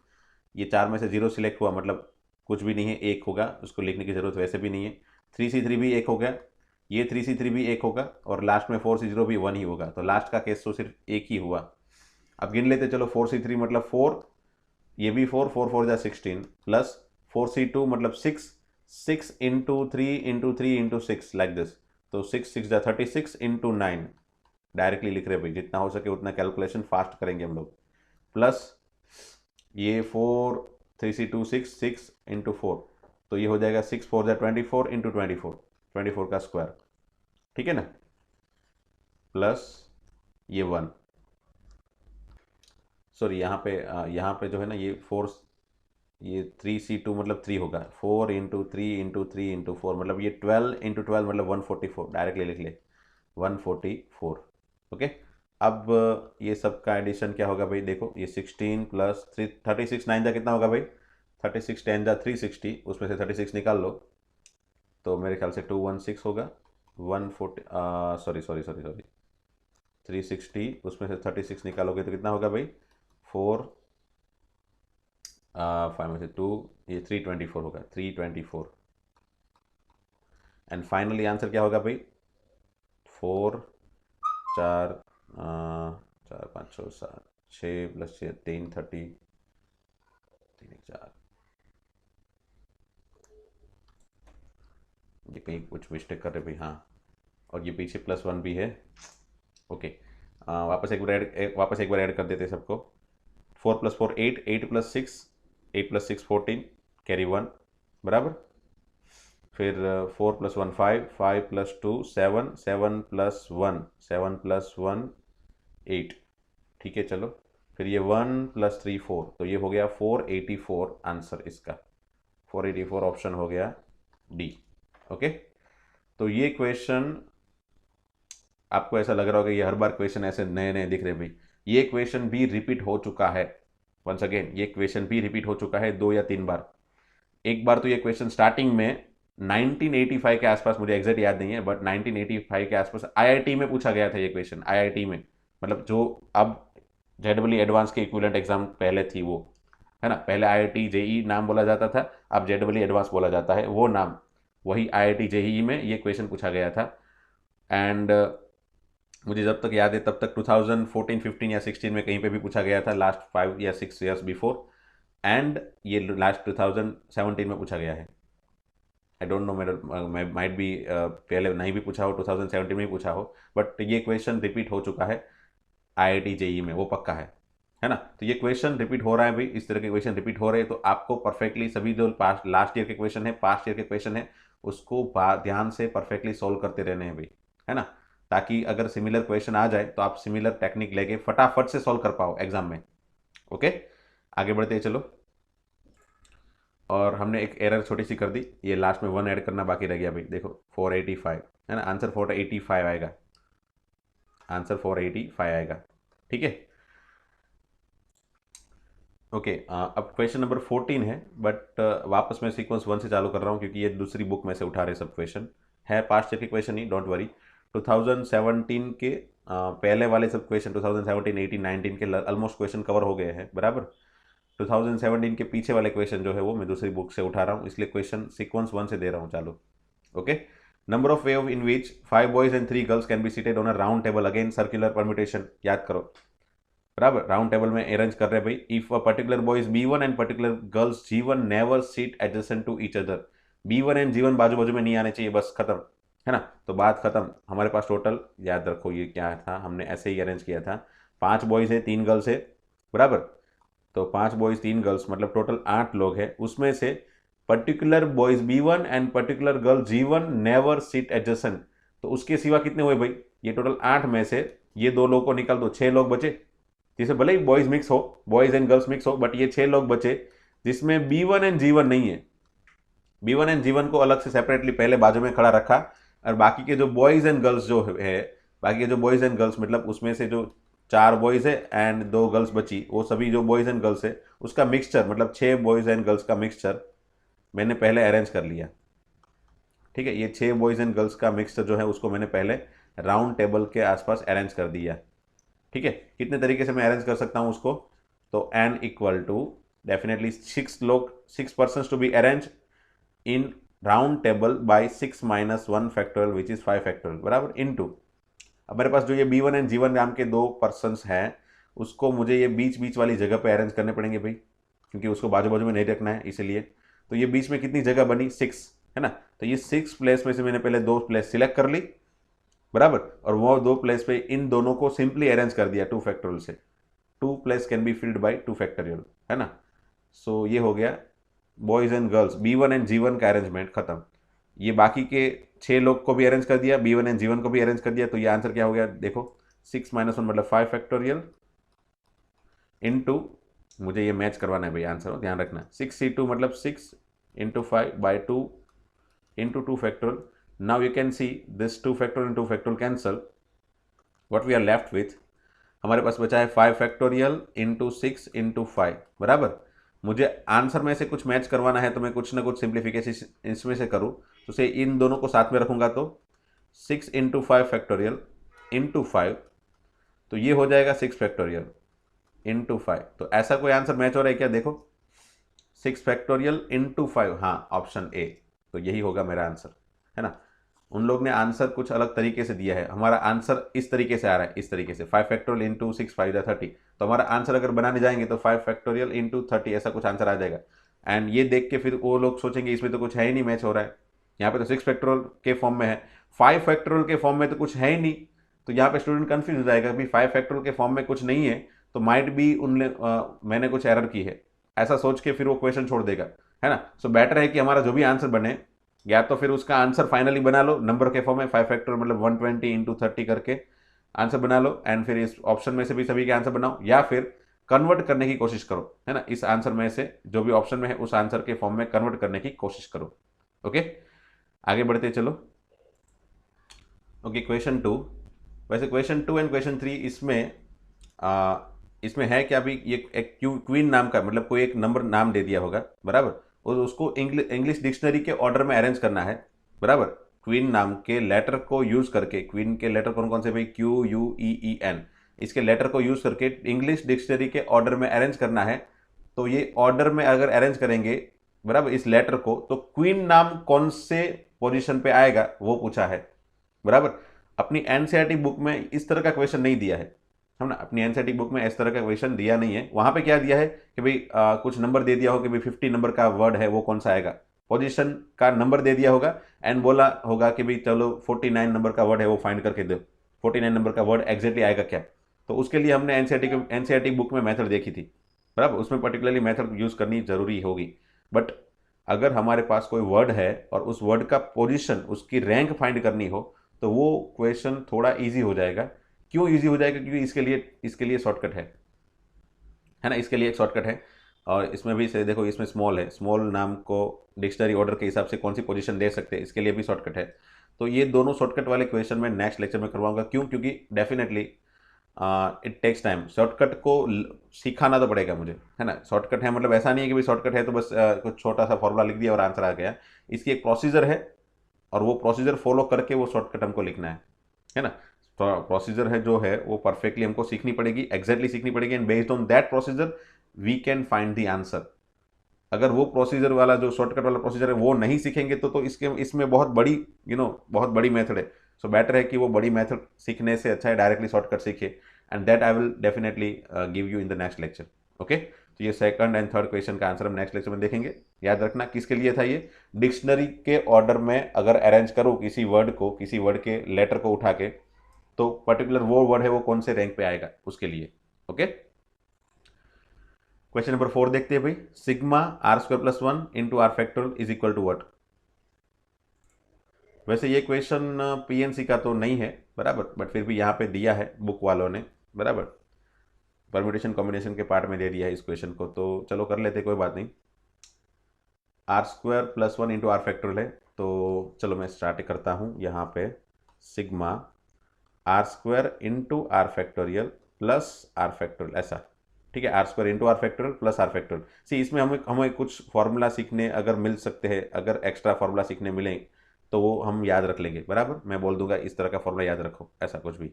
ये 4 में से 0 सिलेक्ट हुआ मतलब कुछ भी नहीं है, 1 होगा, उसको लिखने की जरूरत वैसे भी नहीं है। 3C3 भी 1 हो गया, ये 3C3 भी 1 होगा और लास्ट में 4C0 भी 1 ही होगा। तो लास्ट का केस तो सिर्फ 1 ही हुआ। अब गिन लेते चलो, 4C3 मतलब 4, ये भी 4, 4 4 16 प्लस 4C2 मतलब 6, 6 into 3 into 3 into 6 like this. तो 6 6 36 इंटू 9 डायरेक्टली लिख रहे भाई, जितना हो सके उतना कैलकुलेशन फास्ट करेंगे हम लोग। प्लस ये 4 3C2 6 इंटू 4, तो ये हो जाएगा 6 4 24 इंटू 24 का स्क्वायर, ठीक है ना, प्लस ये 1, सॉरी यहाँ पे जो है ना ये 4, ये 3C2 मतलब 3 होगा, 4 इंटू 3 इंटू 3 इंटू 4 मतलब ये 12 इंटू 12 मतलब 144, डायरेक्टली लिख ले 144। ओके, अब ये सब का एडिशन क्या होगा भाई, देखो ये 16 प्लस 36 9 जा कितना होगा भाई, 36 10 जा 360, उसमें से 36 निकाल लो तो मेरे ख्याल से 216 होगा, 140 सॉरी 360, उसमें से 36 निकालोगे तो कितना होगा भाई, 4 5 में से 2, ये 324 होगा, 324। एंड फाइनली आंसर क्या होगा भाई, 4 4 4 5 6 7 6 प्लस 6 3 30 3 4, ये कहीं कुछ मिस्टेक कर रहे भाई, हाँ, और ये पीछे +1 भी है। ओके, वापस एक बार ऐड कर देते सबको। 4 + 4 8, 8 + 6 8 + 6 14, कैरी 1 बराबर, फिर 4 + 1 5, 5 + 2 7, 7 + 1 7 + 1 8, ठीक है चलो, फिर ये 1 + 3 4, तो ये हो गया 484 आंसर इसका, 484 ऑप्शन हो गया डी। ओके, तो ये क्वेश्चन आपको ऐसा लग रहा होगा ये हर बार क्वेश्चन ऐसे नए नए दिख रहे भाई, ये क्वेश्चन भी रिपीट हो चुका है, वंस अगेन ये क्वेश्चन भी रिपीट हो चुका है 2 या 3 बार। एक बार तो ये क्वेश्चन स्टार्टिंई में 1985 के आसपास, मुझे एग्जैक्ट याद नहीं है बट 1985 के आसपास आईआईटी में पूछा गया था ये क्वेश्चन, आईआईटी में, मतलब जो अब जेडबलई एडवांस के इक्विवेलेंट एग्जाम पहले थी वो, है ना, पहले आईआईटी जेईई नाम बोला जाता था, अब जेडबलई एडवांस बोला जाता है, वो नाम, वही आईआईटी जेईई में ये क्वेश्चन पूछा गया था। एंड मुझे जब तक याद है तब तक 2014 15 या 16 में कहीं पे भी पूछा गया था, लास्ट 5 या 6 ईयर्स बिफोर, एंड ये लास्ट 2017 में पूछा गया है। आई डोंट नो, मैं माइट भी पहले नहीं भी पूछा हो, 2017 में ही पूछा हो, बट ये क्वेश्चन रिपीट हो चुका है आईआईटी जेईई में, वो पक्का है ना। तो ये क्वेश्चन रिपीट हो रहा है भाई, इस तरह के क्वेश्चन रिपीट हो रहे हैं, तो आपको परफेक्टली सभी जो लास्ट ईयर के क्वेश्चन है, पास्ट ईयर के क्वेश्चन है, उसको ध्यान से परफेक्टली सोल्व करते रहने हैं भाई, है ना, ताकि अगर सिमिलर क्वेश्चन आ जाए तो आप सिमिलर टेक्निक लेके फटाफट से सोल्व कर पाओ एग्जाम में। ओके, आगे बढ़ते हैं चलो। और हमने एक एरर छोटी सी कर दी, ये लास्ट में 1 ऐड करना बाकी रह गया भाई, देखो 485 है ना, आंसर 485 आएगा, आंसर 485 आएगा, ठीक है। ओके, अब क्वेश्चन नंबर 14 है, बट वापस मैं सीक्वेंस 1 से चालू कर रहा हूँ क्योंकि ये दूसरी बुक में से उठा रहे सब क्वेश्चन है, पास्ट ईयर के क्वेश्चन ही, डोंट वरी। 2017 के पहले वाले सब क्वेश्चन 2017 18 19 के ऑलमोस्ट क्वेश्चन कवर हो गए हैं बराबर। 2017 के पीछे वाले क्वेश्चन जो है वो मैं दूसरी बुक से उठा रहा हूँ, इसलिए क्वेश्चन सीक्वेंस 1 से दे रहा हूँ चालू। Okay, number of way of in which 5 boys and 3 girls can be seated on a round table, again circular permutation, याद करो बराबर, राउंड टेबल में अरेंज कर रहे हैं भाई। If a particular boy is B1 and particular girls G1 never sit adjacent to each other, B1 and G1 बाजू बाजू में नहीं आने चाहिए, बस खत्म, है ना। तो बात खत्म, हमारे पास टोटल, याद रखो ये क्या था, हमने ऐसे ही अरेंज किया था, 5 बॉयज है 3 गर्ल्स है बराबर, तो 5 बॉयज 3 गर्ल्स मतलब टोटल 8 लोग हैं, उसमें से particular boys B1 and particular girl G1 never sit adjacent, तो उसके सिवा कितने हुए भाई, ये टोटल 8 में से ये 2 लोग को निकाल दो, 6 लोग बचे, जिसे भले ही बॉयज मिक्स हो, बॉयज एंड गर्ल्स मिक्स हो, बट ये 6 लोग बचे जिसमें B1 एंड G1 नहीं है। B1 एंड G1 को अलग से सेपरेटली पहले बाजू में खड़ा रखा, और बाकी के जो बॉयज एंड गर्ल्स जो है, बाकी के जो बॉयज एंड गर्ल्स मतलब उसमें से जो 4 बॉयज़ है एंड 2 गर्ल्स बची, वो सभी जो बॉयज़ एंड गर्ल्स है उसका मिक्सचर, मतलब 6 बॉयज़ एंड गर्ल्स का मिक्सचर मैंने पहले अरेंज कर लिया। ठीक है, ये 6 बॉयज़ एंड गर्ल्स का मिक्सचर जो है उसको मैंने पहले राउंड टेबल के आसपास अरेंज कर दिया। ठीक है, कितने तरीके से मैं अरेंज कर सकता हूँ उसको, तो n equal to definitely 6 persons to be arrange in round table by 6 minus 1 factorial which is 5 factorial बराबर इनटू, अब मेरे पास जो ये B1 एंड G1 नाम के 2 पर्सन्स हैं उसको मुझे ये बीच बीच वाली जगह पे अरेंज करने पड़ेंगे भाई, क्योंकि उसको बाजू बाजू में नहीं रखना है इसलिए। तो ये बीच में कितनी जगह बनी, 6 है ना, तो ये 6 प्लेस में से मैंने पहले 2 प्लेस सिलेक्ट कर ली बराबर, और वो 2 प्लेस पे इन दोनों को सिंपली अरेंज कर दिया 2 फैक्टोरियल से। 2 place can be filled by 2 factorial, है ना। सो ये हो गया boys and girls B1 and G1 का अरेंजमेंट खत्म। ये बाकी के 6 लोग को भी अरेंज कर दिया, B1 एंड G1 को भी अरेंज कर दिया, तो ये आंसर क्या हो गया देखो, 6 माइनस 1 मतलब 5 फैक्टोरियल इनटू, मुझे ये मैच करवाना है भाई आंसर, ध्यान रखना, 6C2 मतलब 6 into 5 by 2 into 2 factorial. Now you can see this 2 factorial 2 factorial cancel, what we are left with, हमारे पास बचा है 5 फैक्टोरियल इंटू 6 इंटू 5 बराबर। मुझे आंसर में से कुछ मैच करवाना है तो मैं कुछ ना कुछ सिंप्लीफिकेशन इसमें से करूँ, तो से इन दोनों को साथ में रखूंगा तो 6 इंटू 5 फैक्टोरियल इंटू 5, तो ये हो जाएगा 6 फैक्टोरियल इंटू 5। तो ऐसा कोई आंसर मैच हो रहा है क्या, देखो 6 फैक्टोरियल इंटू 5, हाँ ऑप्शन ए, तो यही होगा मेरा आंसर, है ना। उन लोग ने आंसर कुछ अलग तरीके से दिया है, हमारा आंसर इस तरीके से आ रहा है, इस तरीके से 5 फैक्टोरियल इंटू 6 5 30, तो हमारा आंसर अगर बनाने जाएंगे तो 5 फैक्टोरियल इंटू 30 ऐसा कुछ आंसर आ जाएगा। एंड ये देख के फिर वो लोग सोचेंगे इसमें तो कुछ है ही नहीं, मैच हो रहा है, यहाँ पे तो 6 फैक्टोरियल के फॉर्म में है, 5 फैक्टोरियल के फॉर्म में तो कुछ है ही नहीं, तो यहाँ पे स्टूडेंट कंफ्यूज हो जाएगा कि 5 फैक्टोरियल के फॉर्म में कुछ नहीं है, तो माइट बी मैंने कुछ एरर की है, ऐसा सोच के फिर वो क्वेश्चन छोड़ देगा, है ना। सो बेटर है कि हमारा जो भी आंसर बने, या तो फिर उसका आंसर फाइनली बना लो नंबर के फॉर्म में, 5 फैक्टोरियल मतलब 120 इंटू 30 करके आंसर बना लो, एंड फिर इस ऑप्शन में से भी सभी के आंसर बनाओ, या फिर कन्वर्ट करने की कोशिश करो, है ना, इस आंसर में से जो भी ऑप्शन में है उस आंसर के फॉर्म में कन्वर्ट करने की कोशिश करो। ओके, आगे बढ़ते चलो। ओके, क्वेश्चन 2, वैसे क्वेश्चन 2 एंड क्वेश्चन 3 इसमें है क्या, अभी ये एक क्वीन नाम का, मतलब कोई एक नंबर नाम दे दिया होगा बराबर, और उसको इंग्लिश डिक्शनरी के ऑर्डर में अरेंज करना है बराबर, क्वीन नाम के लेटर को यूज करके, क्वीन के लेटर कौन कौन से भाई, QUEEN, इसके लेटर को यूज करके इंग्लिश डिक्शनरी के ऑर्डर में अरेंज करना है। तो ये ऑर्डर में अगर अरेंज करेंगे बराबर इस लेटर को, तो क्वीन नाम कौन से पोजीशन पे आएगा वो पूछा है बराबर। अपनी एनसीईआरटी बुक में इस तरह का क्वेश्चन नहीं दिया है, हम ना, अपनी एनसीईआरटी बुक में इस तरह का क्वेश्चन दिया नहीं है। वहां पे क्या दिया है कि भाई कुछ नंबर दे दिया हो कि भाई 50 नंबर का वर्ड है वो कौन सा आएगा, पोजीशन का नंबर दे दिया होगा, एंड बोला होगा कि भाई चलो 49 नंबर का वर्ड है वो फाइंड करके दो, 49 नंबर का वर्ड एग्जैक्टली आएगा क्या। तो उसके लिए हमने एनसीईआरटी बुक में मेथड देखी थी बराबर, उसमें पर्टिकुलरली मेथड यूज करनी जरूरी होगी। बट अगर हमारे पास कोई वर्ड है और उस वर्ड का पोजीशन, उसकी रैंक फाइंड करनी हो, तो वो क्वेश्चन थोड़ा इजी हो जाएगा। क्यों इजी हो जाएगा, क्योंकि इसके लिए शॉर्टकट है ना, इसके लिए एक शॉर्टकट है। और इसमें भी से देखो, इसमें स्मॉल है, स्मॉल नाम को डिक्शनरी ऑर्डर के हिसाब से कौन सी पोजीशन दे सकते हैं, इसके लिए भी शॉर्टकट है। तो ये दोनों शॉर्टकट वाले क्वेश्चन मैं नेक्स्ट लेक्चर में करवाऊंगा। क्यों, क्योंकि definitely it takes time, shortcut को सिखाना तो पड़ेगा मुझे, है ना। शॉर्टकट है मतलब ऐसा नहीं है कि भाई शॉर्टकट है तो बस कुछ छोटा सा फॉर्मूला लिख दिया और आंसर आ गया, इसकी एक प्रोसीजर है, और वो प्रोसीजर फॉलो करके वो शॉर्टकट हमको लिखना है ना। तो प्रोसीजर है जो है वो परफेक्टली हमको सीखनी पड़ेगी, एग्जैक्टली सीखनी पड़ेगी, and based on that procedure we can find the answer. अगर वो प्रोसीजर वाला जो शॉर्टकट वाला प्रोसीजर है वो नहीं सीखेंगे तो इसमें बहुत बड़ी बहुत बड़ी मेथड है। सो बेटर है कि वो बड़ी मेथड सीखने से अच्छा है डायरेक्टली शॉर्टकट सीखे, and that I will definitely give you in the next lecture. Okay, तो ये सेकंड एंड थर्ड क्वेश्चन का आंसर हम नेक्स्ट लेक्चर में देखेंगे। याद रखना किसके लिए था ये, डिक्शनरी के ऑर्डर में अगर अरेंज करो किसी वर्ड के लेटर को उठा के, तो पर्टिकुलर वो वर्ड है वो कौन से रैंक पे आएगा उसके लिए। ओके, क्वेश्चन नंबर 4 देखते हैं भाई, sigma r² + 1 into R factorial is equal to what. वैसे ये क्वेश्चन पीएनसी का तो नहीं है बराबर, बट फिर भी यहाँ पे दिया है बुक वालों ने बराबर, परम्यूटेशन कॉम्बिनेशन के पार्ट में दे दिया है इस क्वेश्चन को, तो चलो कर लेते, कोई बात नहीं। r² + 1 इंटू आर फैक्टोरियल है, तो चलो मैं स्टार्ट करता हूँ यहाँ पे, sigma r² into R factorial plus R factorial, ऐसा, ठीक है, R square into R factorial plus R factorial. See इसमें हमें हमें कुछ फॉर्मूला सीखने अगर मिल सकते हैं, अगर एक्स्ट्रा फॉर्मूला सीखने मिलें तो वो हम याद रख लेंगे, बराबर। मैं बोल दूंगा इस तरह का फॉर्मूला याद रखो, ऐसा कुछ भी।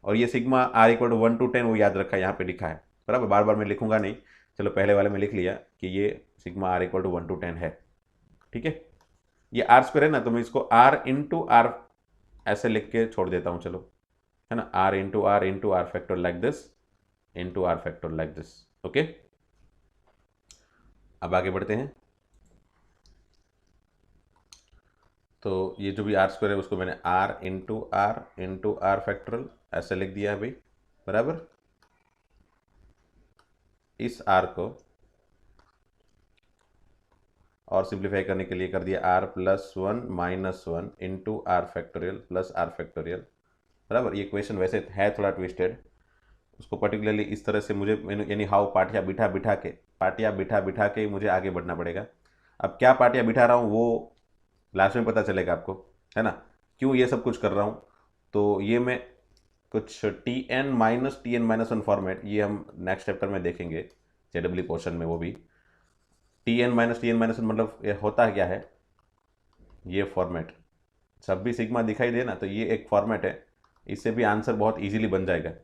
और ये sigma R equal to 1 to 10 वो याद रखा है, यहाँ पे लिखा है, बराबर। बार बार मैं लिखूंगा नहीं, चलो पहले वाले में लिख लिया कि ये sigma R equal to 1 to 10 है, ठीक है। ये आर स्क्वायर है ना, तो मैं इसको आर इंटू आर ऐसे लिख के छोड़ देता हूँ, चलो, है ना, R into R factor like this into R factor like this, okay. अब आगे बढ़ते हैं। तो ये जो भी आर स्क्वायर है उसको मैंने आर इंटू आर फैक्टोरियल ऐसे लिख दिया है भाई, बराबर। इस आर को और सिंप्लीफाई करने के लिए कर दिया R plus 1 minus 1 into R factorial plus R factorial, बराबर। ये क्वेश्चन वैसे है थोड़ा ट्विस्टेड, उसको पर्टिकुलरली इस तरह से मुझे यानी हाउ पार्टियाँ बिठा बिठा के मुझे आगे बढ़ना पड़ेगा। अब क्या पार्टियाँ बिठा रहा हूँ वो लास्ट में पता चलेगा आपको, है ना, क्यों ये सब कुछ कर रहा हूँ। तो ये मैं कुछ Tn-1 फॉर्मेट, ये हम नेक्स्ट चैप्टर में देखेंगे JEE पोर्शन में, वो भी Tn-1 मतलब ये होता है क्या है, ये फॉर्मेट सब भी सिग्मा दिखाई दे ना, तो ये एक फॉर्मेट है, इससे भी आंसर बहुत इजीली बन जाएगा, है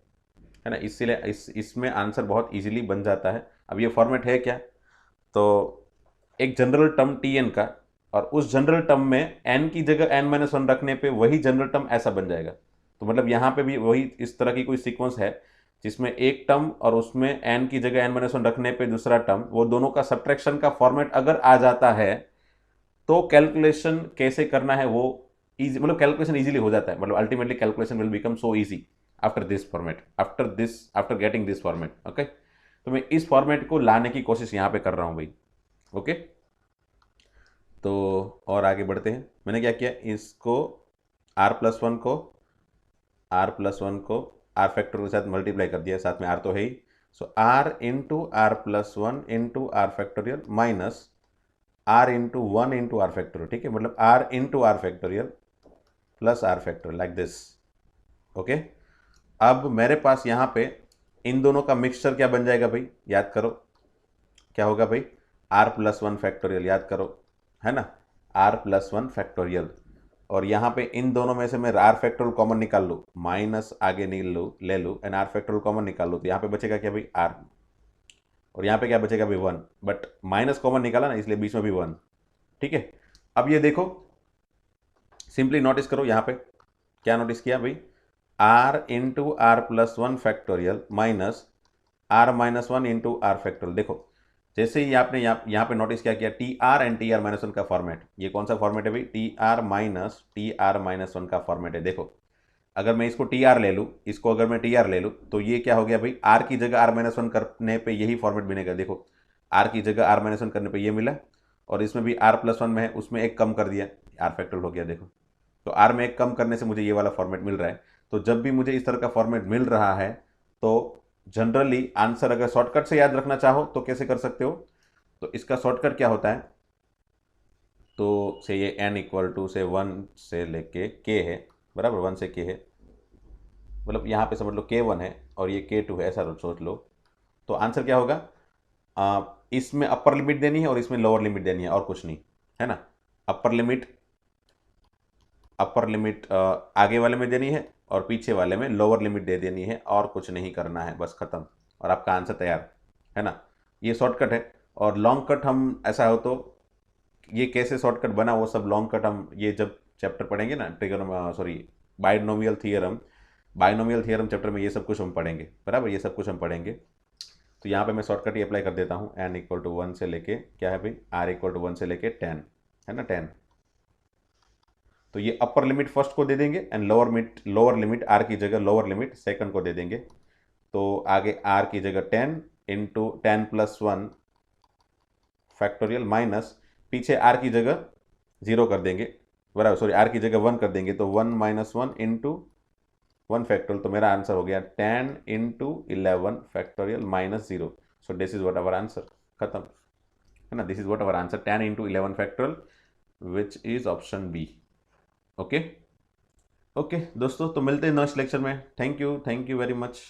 ना, इसलिए इसमें आंसर बहुत इजीली बन जाता है। अब ये फॉर्मेट है क्या, तो एक जनरल टर्म Tn का, और उस जनरल टर्म में n की जगह n-1 रखने पे वही जनरल टर्म ऐसा बन जाएगा। तो मतलब यहाँ पे भी वही इस तरह की कोई सीक्वेंस है जिसमें एक टर्म और उसमें n की जगह n-1 रखने पे दूसरा टर्म, वो दोनों का सब्ट्रैक्शन का फॉर्मेट अगर आ जाता है तो कैलकुलेशन कैसे करना है वो इजी, मतलब कैलकुलेशन इजीली हो जाता है, मतलब ultimately calculation will become so easy after this format, after getting this format, okay. तो मैं इस फॉर्मेट को लाने की कोशिश यहाँ पे कर रहा हूँ भाई, ओके। तो और आगे बढ़ते हैं। मैंने क्या किया, इसको r+1 को आर फैक्टर के साथ मल्टीप्लाई कर दिया, साथ में r तो है ही, so r into r+1 into R factorial minus r into 1 into R factorial, ठीक है, मतलब r into R factorial plus R factorial like this, okay. अब मेरे पास यहाँ पे इन दोनों का मिक्सचर क्या बन जाएगा भाई, याद करो क्या होगा भाई, r+1 फैक्टोरियल, याद करो, है ना, r+1 फैक्टोरियल। और यहाँ पे इन दोनों में से मैं आर फैक्टोरियल कॉमन निकाल लूँ, माइनस आगे ले लूँ एंड आर फैक्टोरियल कॉमन निकाल लूँ, तो यहाँ पे बचेगा क्या भाई, r, और यहाँ पे क्या बचेगा भाई 1, बट माइनस कॉमन निकाला ना इसलिए बीच में भी 1, ठीक है। अब ये देखो, सिंपली नोटिस करो यहाँ पे क्या नोटिस किया भाई, r into r+1 factorial minus r-1 into R factorial. देखो जैसे ही आपने यहाँ पे नोटिस क्या किया, TR एंड TR-1 का फॉर्मेट, ये कौन सा फॉर्मेट है भाई, TR-1 का फॉर्मेट है। देखो अगर मैं इसको TR ले लूँ, इसको अगर मैं TR ले लूँ, तो ये क्या हो गया भाई, R की जगह R-1 करने पे यही फॉर्मेट बनेगा। देखो R की जगह R-1 करने पे ये मिला, और इसमें भी R+1 में है, उसमें एक कम कर दिया, आर फैक्टोरियल हो गया। देखो तो R में एक कम करने से मुझे ये वाला फॉर्मेट मिल रहा है। तो जब भी मुझे इस तरह का फॉर्मेट मिल रहा है तो जनरली आंसर अगर शॉर्टकट से याद रखना चाहो तो कैसे कर सकते हो, तो इसका शॉर्टकट क्या होता है, तो से ये n इक्वल टू से 1 से लेके k है, बराबर, 1 से k है, मतलब यहाँ पे समझ लो k1 है और ये k2 है, ऐसा सोच लो। तो आंसर क्या होगा, इसमें अपर लिमिट देनी है और इसमें लोअर लिमिट देनी है, और कुछ नहीं, है ना। अपर लिमिट आगे वाले में देनी है और पीछे वाले में लोअर लिमिट दे देनी है, और कुछ नहीं करना है, बस खत्म, और आपका आंसर तैयार, है ना। ये शॉर्टकट है। और लॉन्ग कट हम ऐसा हो तो ये कैसे शॉर्टकट बना वो सब लॉन्ग कट हम ये जब चैप्टर पढ़ेंगे ना, बाइनोमियल थियरम चैप्टर में ये सब कुछ हम पढ़ेंगे, बराबर, ये सब कुछ हम पढ़ेंगे। तो यहाँ पे मैं शॉर्टकट ही अप्लाई कर देता हूँ, n इक्वल टू 1 से लेके क्या है भाई, r इक्वल टू 1 से लेके 10, है ना, 10। तो ये अपर लिमिट फर्स्ट को दे देंगे एंड लोअर लिमिट r की जगह लोअर लिमिट सेकंड को दे देंगे। तो आगे r की जगह 10 इंटू 10+1 फैक्टोरियल माइनस पीछे r की जगह 0 कर देंगे, बराबर, सॉरी r की जगह 1 कर देंगे, तो 1 - 1 इंटू 1 फैक्टोरियल। तो मेरा आंसर हो गया 10 into 11 factorial minus 0। So this is what our answer, खत्म, है ना, this is what our answer, 10 into 11 factorial, which is option B, okay. Okay दोस्तों, तो मिलते हैं नेक्स्ट लेक्चर में। Thank you very much.